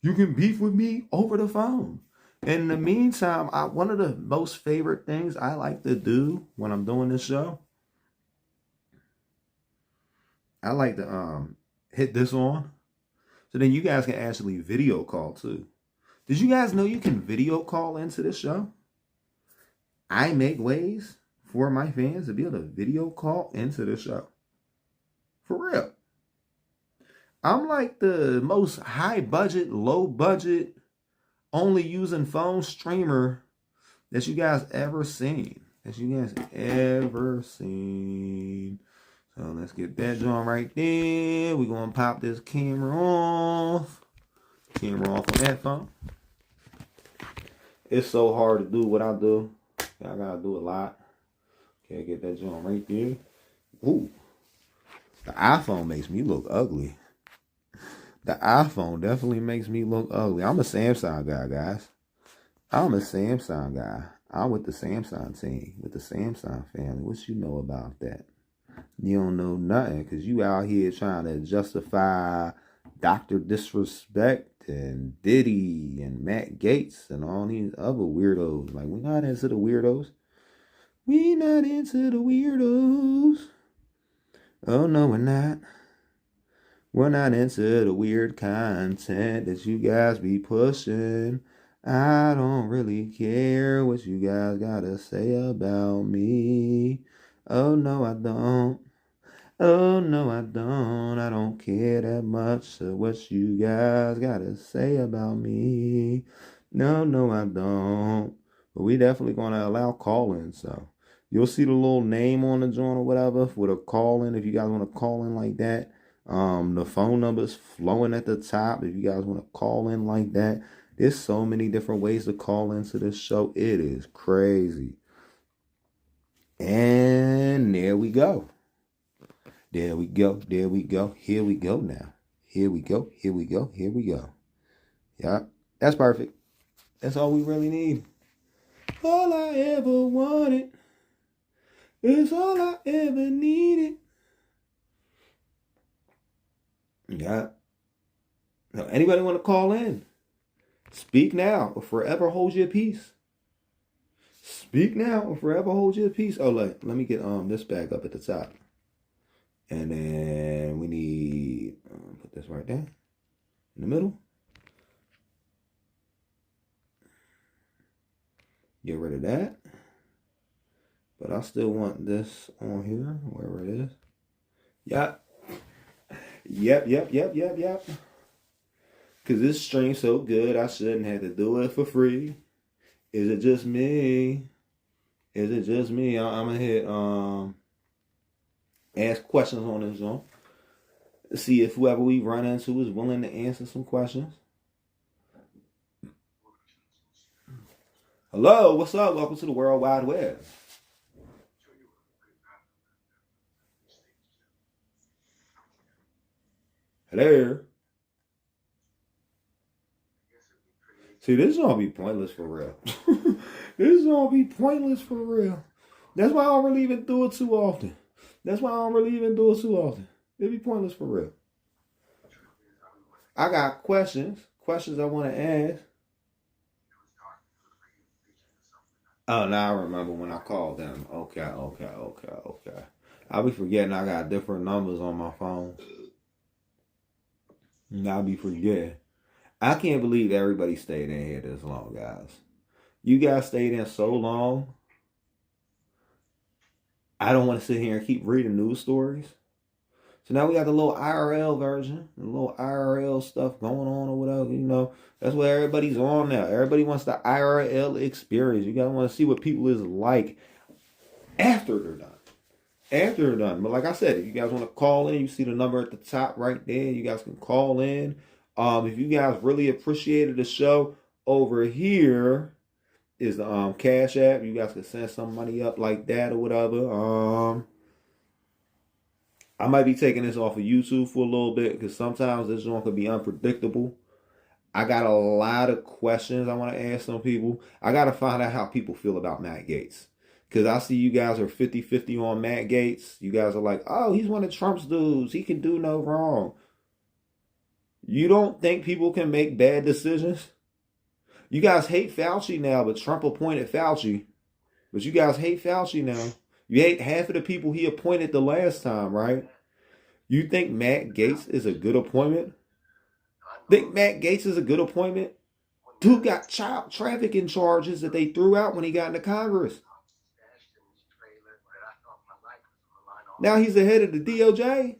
[SPEAKER 1] You can beef with me over the phone. In the meantime, one of the most favorite things I like to do when I'm doing this show, I like to hit this on. So then you guys can actually video call too. Did you guys know you can video call into this show? I make ways for my fans to be able to video call into the show. For real. I'm like the most high budget, low budget, only using phone streamer that you guys ever seen. So let's get that joint right there. We're going to pop this camera off. Camera off on that phone. It's so hard to do what I do. I got to do a lot. Okay, get that joint right there. Ooh. The iPhone makes me look ugly. The iPhone definitely makes me look ugly. I'm a Samsung guy, guys. I'm a Samsung guy. I'm with the Samsung team, with the Samsung family. What you know about that? You don't know nothing because you out here trying to justify Dr. Disrespect and Diddy and Matt Gaetz and all these other weirdos. Like, we're not into the weirdos. We not into the weirdos. Oh, no, we're not. We're not into the weird content that you guys be pushing. I don't really care what you guys gotta say about me. Oh, no, I don't. Oh, no, I don't. I don't care that much what you guys gotta say about me. No, I don't. But we definitely gonna allow call-in, so you'll see the little name on the joint or whatever with a call-in if you guys want to call in like that. The phone number's flowing at the top if you guys want to call in like that. There's so many different ways to call into this show. It is crazy. And there we go. There we go. Here we go now. Here we go. Yeah, that's perfect. That's all we really need. All I ever wanted is all I ever needed. Yeah. Now, anybody want to call in? Speak now or forever hold your peace. Speak now or forever hold your peace. Oh, let me get this back up at the top. And then we need, put this right there in the middle. Get rid of that. But I still want this on here, wherever it is. Yep. Because this stream's so good, I shouldn't have to do it for free. Is it just me? I'm going to hit ask questions on this one. See if whoever we run into is willing to answer some questions. Hello, what's up? Welcome to the World Wide Web. Hello. See, this is gonna be pointless for real. This is gonna be pointless for real. That's why I don't really even do it too often. It'd be pointless for real. I got questions I want to ask. Oh, now I remember when I called them. Okay. I'll be forgetting I got different numbers on my phone. I'll be forgetting. I can't believe everybody stayed in here this long, guys. You guys stayed in so long. I don't want to sit here and keep reading news stories. So now we got the little IRL version, the little IRL stuff going on or whatever, you know. That's what everybody's on now. Everybody wants the IRL experience. You guys want to see what people is like after they're done. But like I said, if you guys want to call in, you see the number at the top right there. You guys can call in. If you guys really appreciated the show, over here is the Cash App. You guys can send some money up like that or whatever. I might be taking this off of YouTube for a little bit because sometimes this one could be unpredictable. I got a lot of questions I want to ask some people. I got to find out how people feel about Matt Gaetz. Because I see you guys are 50-50 on Matt Gaetz. You guys are like, oh, he's one of Trump's dudes. He can do no wrong. You don't think people can make bad decisions? You guys hate Fauci now, but Trump appointed Fauci. But you guys hate Fauci now. You hate half of the people he appointed the last time, right? You think Matt Gaetz is a good appointment? Think Matt Gaetz is a good appointment? Dude got child trafficking charges that they threw out when he got into Congress. Now he's the head of the DOJ.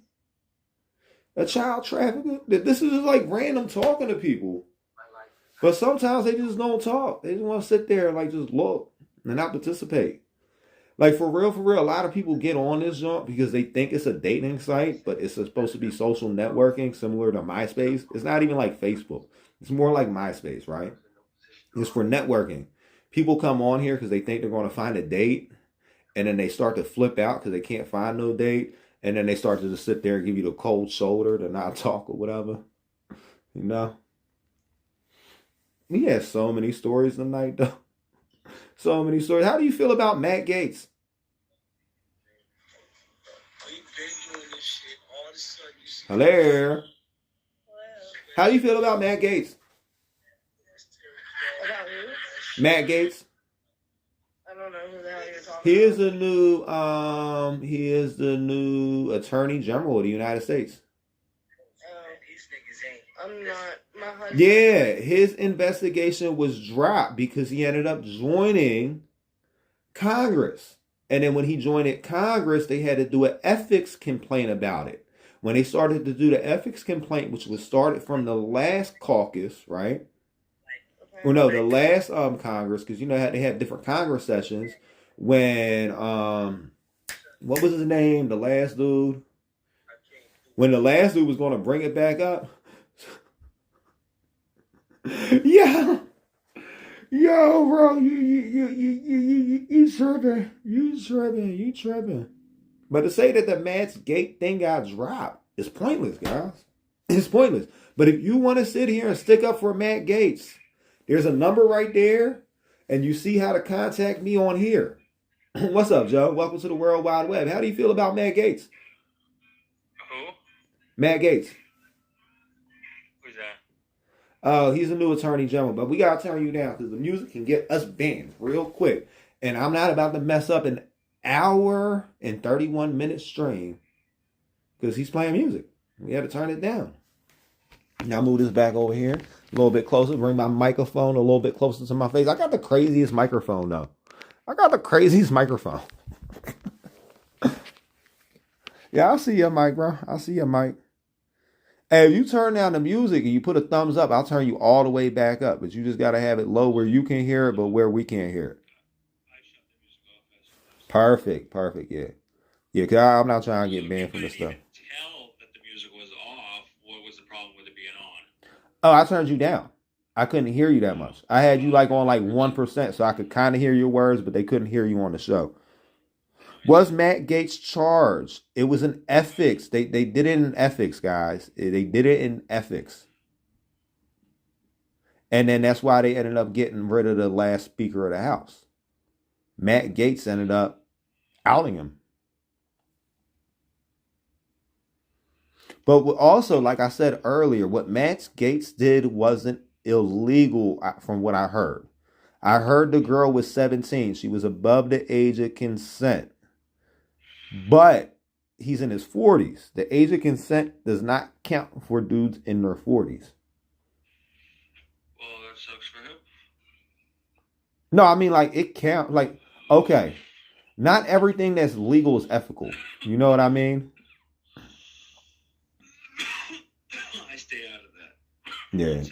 [SPEAKER 1] A child trafficker. This is just like random talking to people. But sometimes they just don't talk. They just want to sit there and like just look and not participate. Like for real, a lot of people get on this jump because they think it's a dating site, but it's supposed to be social networking similar to MySpace. It's not even like Facebook. It's more like MySpace, right? It's for networking. People come on here because they think they're going to find a date, and then they start to flip out because they can't find no date, and then they start to just sit there and give you the cold shoulder to not talk or whatever. You know? We had so many stories tonight, though. So many stories. How do you feel about Matt Gaetz? Hello. How do you feel about Matt Gaetz?
[SPEAKER 9] About who?
[SPEAKER 1] Matt Gaetz.
[SPEAKER 9] I don't know who the hell you're talking about.
[SPEAKER 1] He is the new Attorney General of the United States.
[SPEAKER 9] I'm not. My husband.
[SPEAKER 1] Yeah, his investigation was dropped because he ended up joining Congress. And then when he joined Congress, they had to do an ethics complaint about it. When they started to do the ethics complaint, which was started from the last caucus, right? Okay. Or no, the last Congress, because you know they had different Congress sessions. When what was his name? The last dude. When the last dude was going to bring it back up. Yo, bro, you tripping. But to say that the Matt Gaetz thing got dropped is pointless, guys. It's pointless. But if you want to sit here and stick up for Matt Gaetz, there's a number right there, and you see how to contact me on here. What's up, Joe? Welcome to the World Wide Web. How do you feel about Matt Gaetz?
[SPEAKER 10] Who?
[SPEAKER 1] Matt Gaetz.
[SPEAKER 10] Who's that?
[SPEAKER 1] Oh, he's a new Attorney General, but we gotta turn you down because the music can get us banned real quick. And I'm not about to mess up an hour and 31-minute stream because he's playing music. We had to turn it down. Now move this back over here a little bit closer. Bring my microphone a little bit closer to my face. I got the craziest microphone though. Yeah, I'll see your mic, bro. I'll see your mic. Hey, if you turn down the music and you put a thumbs up, I'll turn you all the way back up. But you just got to have it low where you can hear it, but where we can't hear it. Perfect, yeah. Yeah, because I'm not trying to get banned from this stuff.
[SPEAKER 10] Tell that the music was off. What was the problem with it being on?
[SPEAKER 1] Oh, I turned you down. I couldn't hear you that much. I had you like on like 1%, so I could kind of hear your words, but they couldn't hear you on the show. Was Matt Gaetz charged? It was in ethics. They did it in ethics, guys. They did it in ethics. And then that's why they ended up getting rid of the last Speaker of the House. Matt Gaetz ended up outing him. But also, like I said earlier, what Matt Gaetz did wasn't illegal from what I heard. I heard the girl was 17. She was above the age of consent. But he's in his 40s. The age of consent does not count for dudes in their 40s.
[SPEAKER 10] Well, that sucks for him.
[SPEAKER 1] No, I mean, like, it counts. Like, okay, not everything that's legal is ethical. You know what I mean?
[SPEAKER 10] I stay out of that.
[SPEAKER 1] Yeah.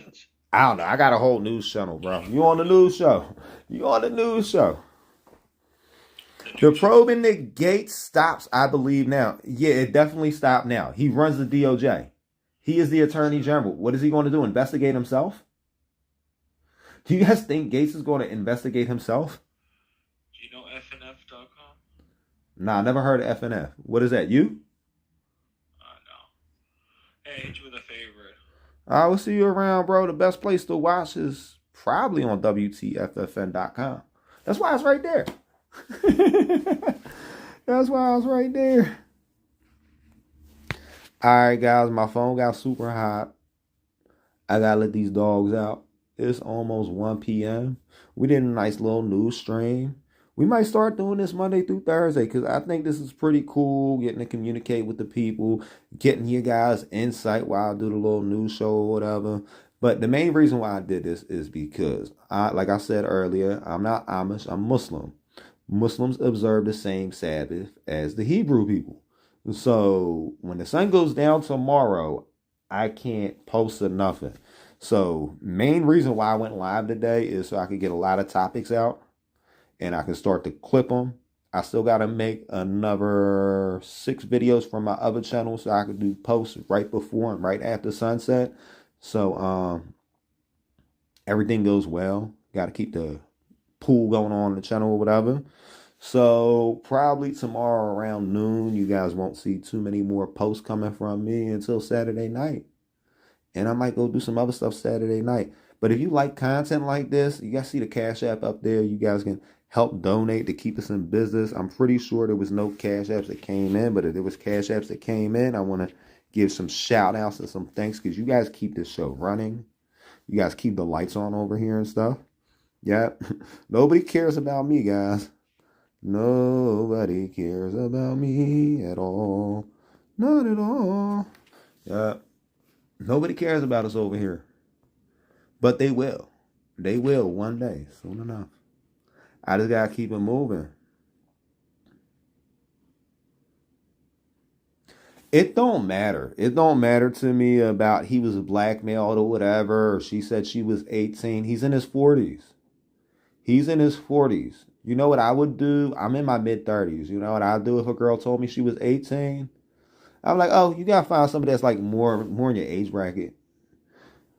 [SPEAKER 1] I don't know. I got a whole news channel, bro. You on the news show. The probe in the Gaetz stops, I believe, now. Yeah, it definitely stopped now. He runs the DOJ. He is the Attorney General. What is he going to do? Investigate himself? Do you guys think Gaetz is going to investigate himself?
[SPEAKER 10] Do you know FNF.com?
[SPEAKER 1] Nah, I never heard of FNF. What is that, you?
[SPEAKER 10] No. Hey, hit you with a favorite.
[SPEAKER 1] I will see you around, bro. The best place to watch is probably on WTFFN.com. That's why it's right there. That's why I was right there. Alright, guys, my phone got super hot. I gotta let these dogs out. It's almost 1 p.m. We did a nice little news stream. We might start doing this Monday through Thursday because I think this is pretty cool, getting to communicate with the people, getting you guys insight while I do the little news show or whatever. But the main reason why I did this is because, like I said earlier, I'm not Amish, I'm Muslim. Muslims observe the same Sabbath as the Hebrew people. So when the sun goes down tomorrow, I can't post or nothing. So main reason why I went live today is so I could get a lot of topics out and I can start to clip them. I still got to make another 6 videos from my other channel so I could do posts right before and right after sunset. So everything goes well. Got to keep the pool going on the channel or whatever. So probably tomorrow around noon, you guys won't see too many more posts coming from me until Saturday night. And I might go do some other stuff Saturday night. But if you like content like this, you guys see the Cash App up there. You guys can help donate to keep us in business. I'm pretty sure there was no Cash Apps that came in. But if there was Cash Apps that came in, I want to give some shout outs and some thanks because you guys keep this show running. You guys keep the lights on over here and stuff. Yep. Nobody cares about me, guys. Nobody cares about me at all. Not at all. Yep. Nobody cares about us over here. But they will. They will one day, soon enough. I just gotta keep it moving. It don't matter. It don't matter to me about he was blackmailed or whatever, or she said she was 18. He's in his 40s. He's in his 40s. You know what I would do? I'm in my mid-30s. You know what I'd do if a girl told me she was 18? I'm like, oh, you gotta find somebody that's like more in your age bracket.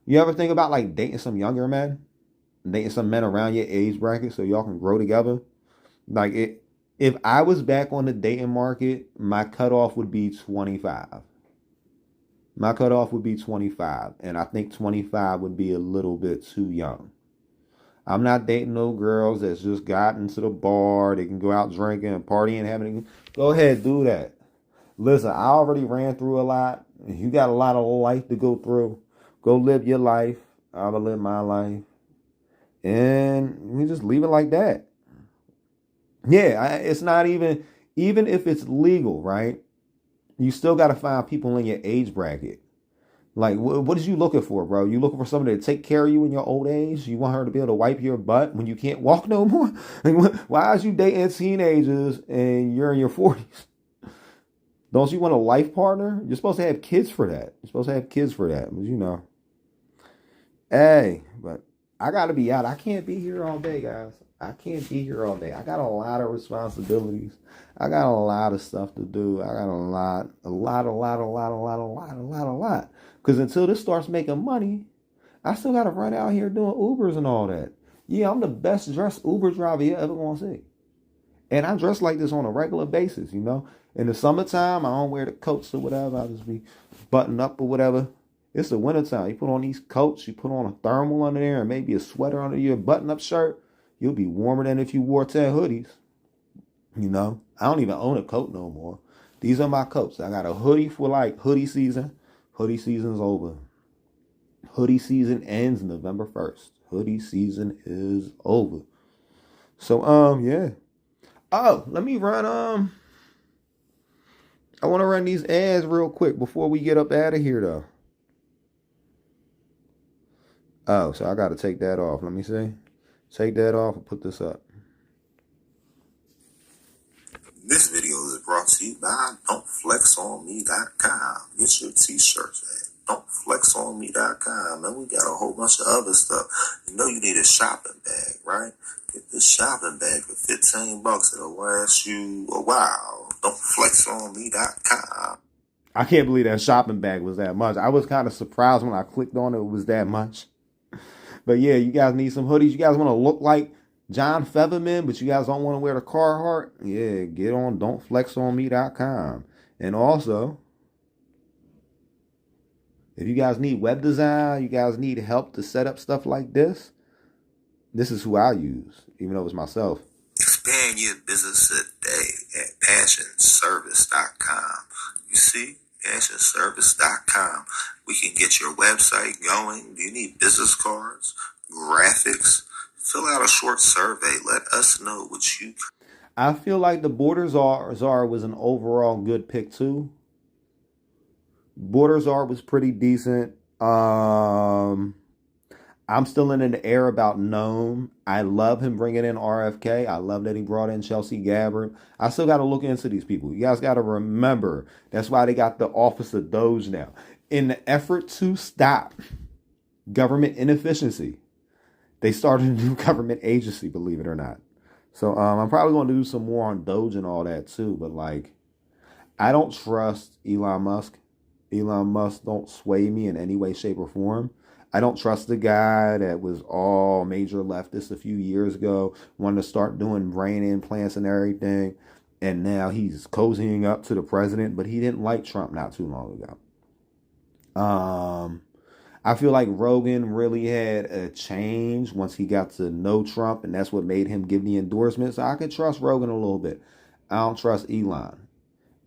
[SPEAKER 1] You ever think about like dating some younger men? Dating some men around your age bracket so y'all can grow together? Like if I was back on the dating market, my cutoff would be 25. My cutoff would be 25. And I think 25 would be a little bit too young. I'm not dating no girls that's just gotten to the bar. They can go out drinking and partying, having. Go ahead, do that. Listen, I already ran through a lot. You got a lot of life to go through. Go live your life. I'm going to live my life. And we just leave it like that. Yeah, it's not even if it's legal, right? You still got to find people in your age bracket. Like, what is you looking for, bro? You looking for somebody to take care of you in your old age? You want her to be able to wipe your butt when you can't walk no more? Like, why is you dating teenagers and you're in your 40s? Don't you want a life partner? You're supposed to have kids for that. But you know. Hey, but I got to be out. I can't be here all day, guys. I can't be here all day. I got a lot of responsibilities. I got a lot of stuff to do. I got a lot. Because until this starts making money, I still got to run out here doing Ubers and all that. Yeah, I'm the best dressed Uber driver you're ever going to see. And I dress like this on a regular basis, you know. In the summertime, I don't wear the coats or whatever. I'll just be buttoned up or whatever. It's the wintertime. You put on these coats, you put on a thermal under there and maybe a sweater under your button-up shirt. You'll be warmer than if you wore 10 hoodies. You know, I don't even own a coat no more. These are my coats. I got a hoodie for like hoodie season. Hoodie season's over. Hoodie season ends November 1st. Hoodie season is over. So, yeah. Oh, let me run, I want to run these ads real quick before we get up out of here, though. Oh, so I got to take that off. Let me see. Take that off and put this up.
[SPEAKER 11] This video is brought to you by Don'tFlexOnMe.com. Get your t-shirts at Don'tFlexOnMe.com. And we got a whole bunch of other stuff. You know you need a shopping bag, right? Get this shopping bag for $15. It'll last you a while. Don'tFlexOnMe.com.
[SPEAKER 1] I can't believe that shopping bag was that much. I was kind of surprised when I clicked on it, it was that much. But yeah, you guys need some hoodies. You guys want to look like John Featherman, but you guys don't want to wear the Carhartt? Yeah, get on Don'tFlexOnMe.com. And also, if you guys need web design, you guys need help to set up stuff like this, this is who I use, even though it's myself.
[SPEAKER 11] Expand your business today at passionservice.com. You see, passionservice.com. We can get your website going. Do you need business cards, graphics? Fill out a short survey. Let us know what you...
[SPEAKER 1] I feel like the Border Czar was an overall good pick too. Border Czar was pretty decent. I'm still in the air about Noem. I love him bringing in RFK. I love that he brought in Chelsea Gabbard. I still got to look into these people. You guys got to remember, that's why they got the Office of Doge now. In the effort to stop government inefficiency, they started a new government agency, believe it or not. So I'm probably going to do some more on Doge and all that too. But like, I don't trust Elon Musk. Elon Musk don't sway me in any way, shape, or form. I don't trust the guy that was all major leftist a few years ago, wanted to start doing brain implants and everything. And now he's cozying up to the president, but he didn't like Trump not too long ago. I feel like Rogan really had a change once he got to know Trump, and that's what made him give the endorsement. So I could trust Rogan a little bit. I don't trust Elon.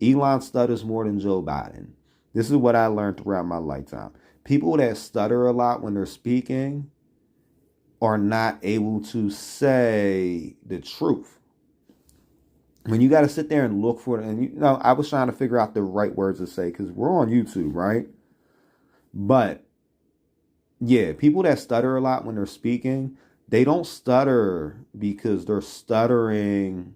[SPEAKER 1] Elon stutters more than Joe Biden. This is what I learned throughout my lifetime. People that stutter a lot when they're speaking are not able to say the truth. When you got to sit there and look for it, and you know, I was trying to figure out the right words to say because we're on YouTube, right? But yeah, people that stutter a lot when they're speaking, they don't stutter because they're stuttering.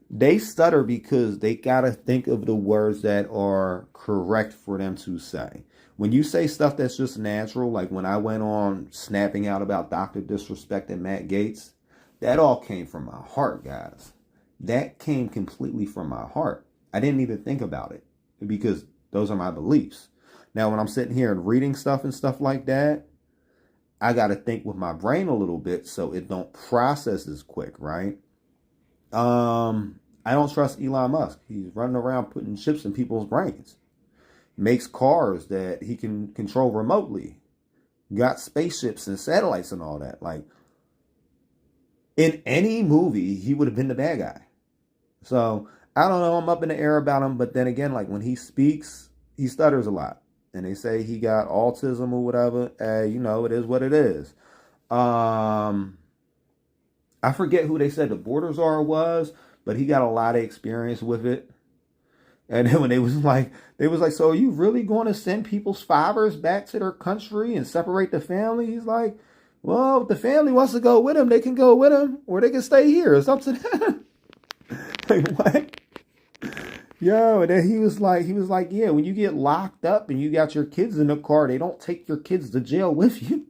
[SPEAKER 1] They stutter because they got to think of the words that are correct for them to say. When you say stuff that's just natural, like when I went on snapping out about Dr. Disrespect and Matt Gaetz, that all came from my heart, guys. That came completely from my heart. I didn't even think about it because those are my beliefs. Now, when I'm sitting here and reading stuff and stuff like that, I got to think with my brain a little bit so it don't process as quick, right? I don't trust Elon Musk. He's running around putting chips in people's brains. Makes cars that he can control remotely. Got spaceships and satellites and all that. Like, in any movie, he would have been the bad guy. So, I don't know. I'm up in the air about him. But then again, like, when he speaks, he stutters a lot. And they say he got autism or whatever. You know, it is what it is. I forget who they said the Border Czar was, but he got a lot of experience with it. And then when they was like, so are you really going to send people's fathers back to their country and separate the family? He's like, well, if the family wants to go with him, they can go with him, or they can stay here. It's up to them. Like, what? Yo, and then he was like, yeah, when you get locked up and you got your kids in the car, they don't take your kids to jail with you.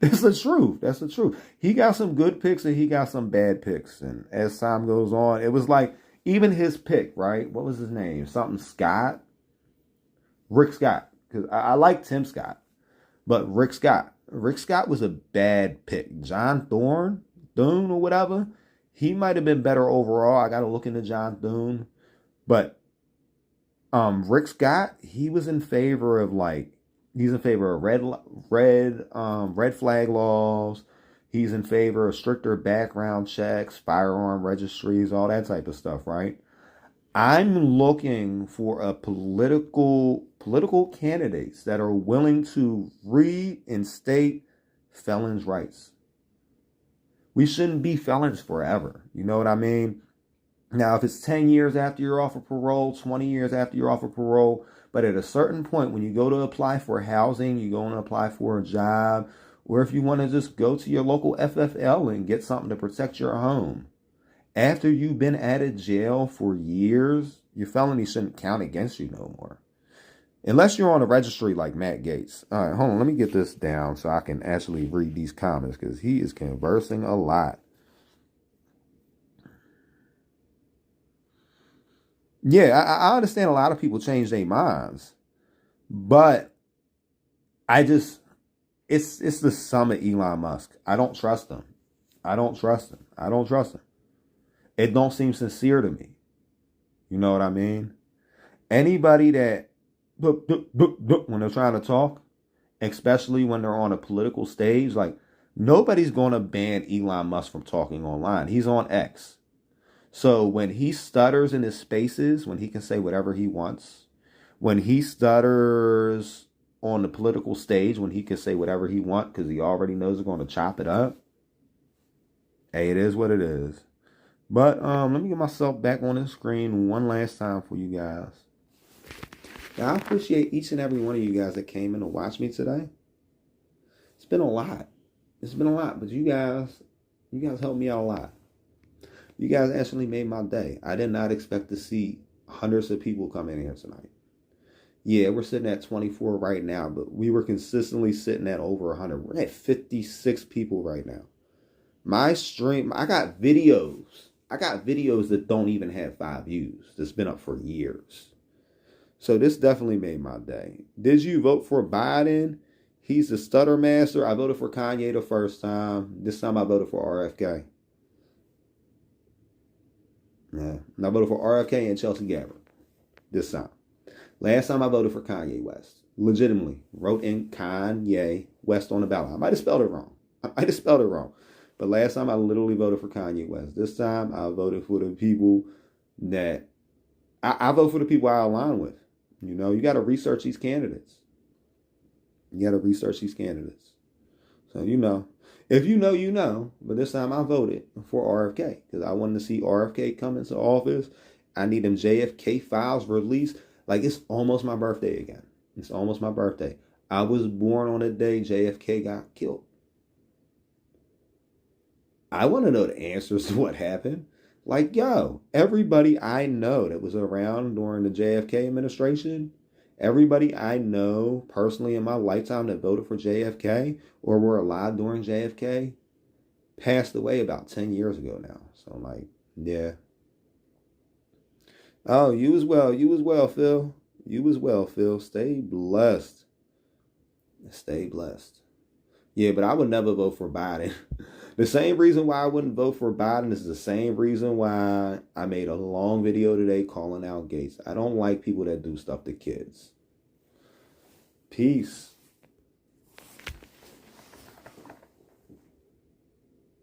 [SPEAKER 1] It's the truth. That's the truth. He got some good picks and he got some bad picks. And as time goes on, it was like, even his pick, right? What was his name? Something Scott? Rick Scott. Because I like Tim Scott. But Rick Scott was a bad pick. John Thune or whatever. He might have been better overall. I got to look into John Thune. But Rick Scott, he was in favor of he's in favor of red flag laws. He's in favor of stricter background checks, firearm registries, all that type of stuff, right? I'm looking for a political candidates that are willing to reinstate felons' rights. We shouldn't be felons forever. You know what I mean? Now, if it's 10 years after you're off of parole, 20 years after you're off of parole, but at a certain point, when you go to apply for housing, you go and apply for a job, or if you want to just go to your local FFL and get something to protect your home, after you've been out of jail for years, your felony shouldn't count against you no more. Unless you're on a registry like Matt Gaetz. All right, hold on. Let me get this down so I can actually read these comments because he is conversing a lot. Yeah, I understand a lot of people change their minds, but it's the sum of Elon Musk. I don't trust him. It don't seem sincere to me. You know what I mean? Anybody that, when they're trying to talk, especially when they're on a political stage, like Nobody's going to ban Elon Musk from talking online. He's on X. So when he stutters in his spaces, when he can say whatever he wants, when he stutters on the political stage, when he can say whatever he wants because he already knows they're going to chop it up, hey, it is what it is. But let me get myself back on the screen one last time for you guys. Now, I appreciate each and every one of you guys that came in to watch me today. It's been a lot. It's been a lot, but you guys helped me out a lot. You guys actually made my day. I did not expect to see hundreds of people come in here tonight. Yeah, we're sitting at 24 right now, but we were consistently sitting at over 100. We're at 56 people right now. My stream, I got videos that don't even have 5 views. That's been up for years. So this definitely made my day. Did you vote for Biden? He's the stutter master. I voted for Kanye the first time. This time I voted for RFK. Yeah. And I voted for RFK and Chelsea Gabbard. This time. Last time I voted for Kanye West. Legitimately. Wrote in Kanye West on the ballot. I might have spelled it wrong. But last time I literally voted for Kanye West. This time I voted for the people that I vote for the people I align with. You know, you got to research these candidates. So, you know, if you know, you know. But this time I voted for RFK because I wanted to see RFK come into office. I need them JFK files released. Like, it's almost my birthday again. It's almost my birthday. I was born on the day JFK got killed. I want to know the answers to what happened. Like, yo, everybody I know that was around during the JFK administration, everybody I know personally in my lifetime that voted for JFK or were alive during JFK passed away about 10 years ago now. So, like, yeah. Oh, you as well, Phil. You as well, Phil. Stay blessed. Yeah, but I would never vote for Biden. The same reason why I wouldn't vote for Biden is the same reason why I made a long video today calling out Gaetz. I don't like people that do stuff to kids. Peace.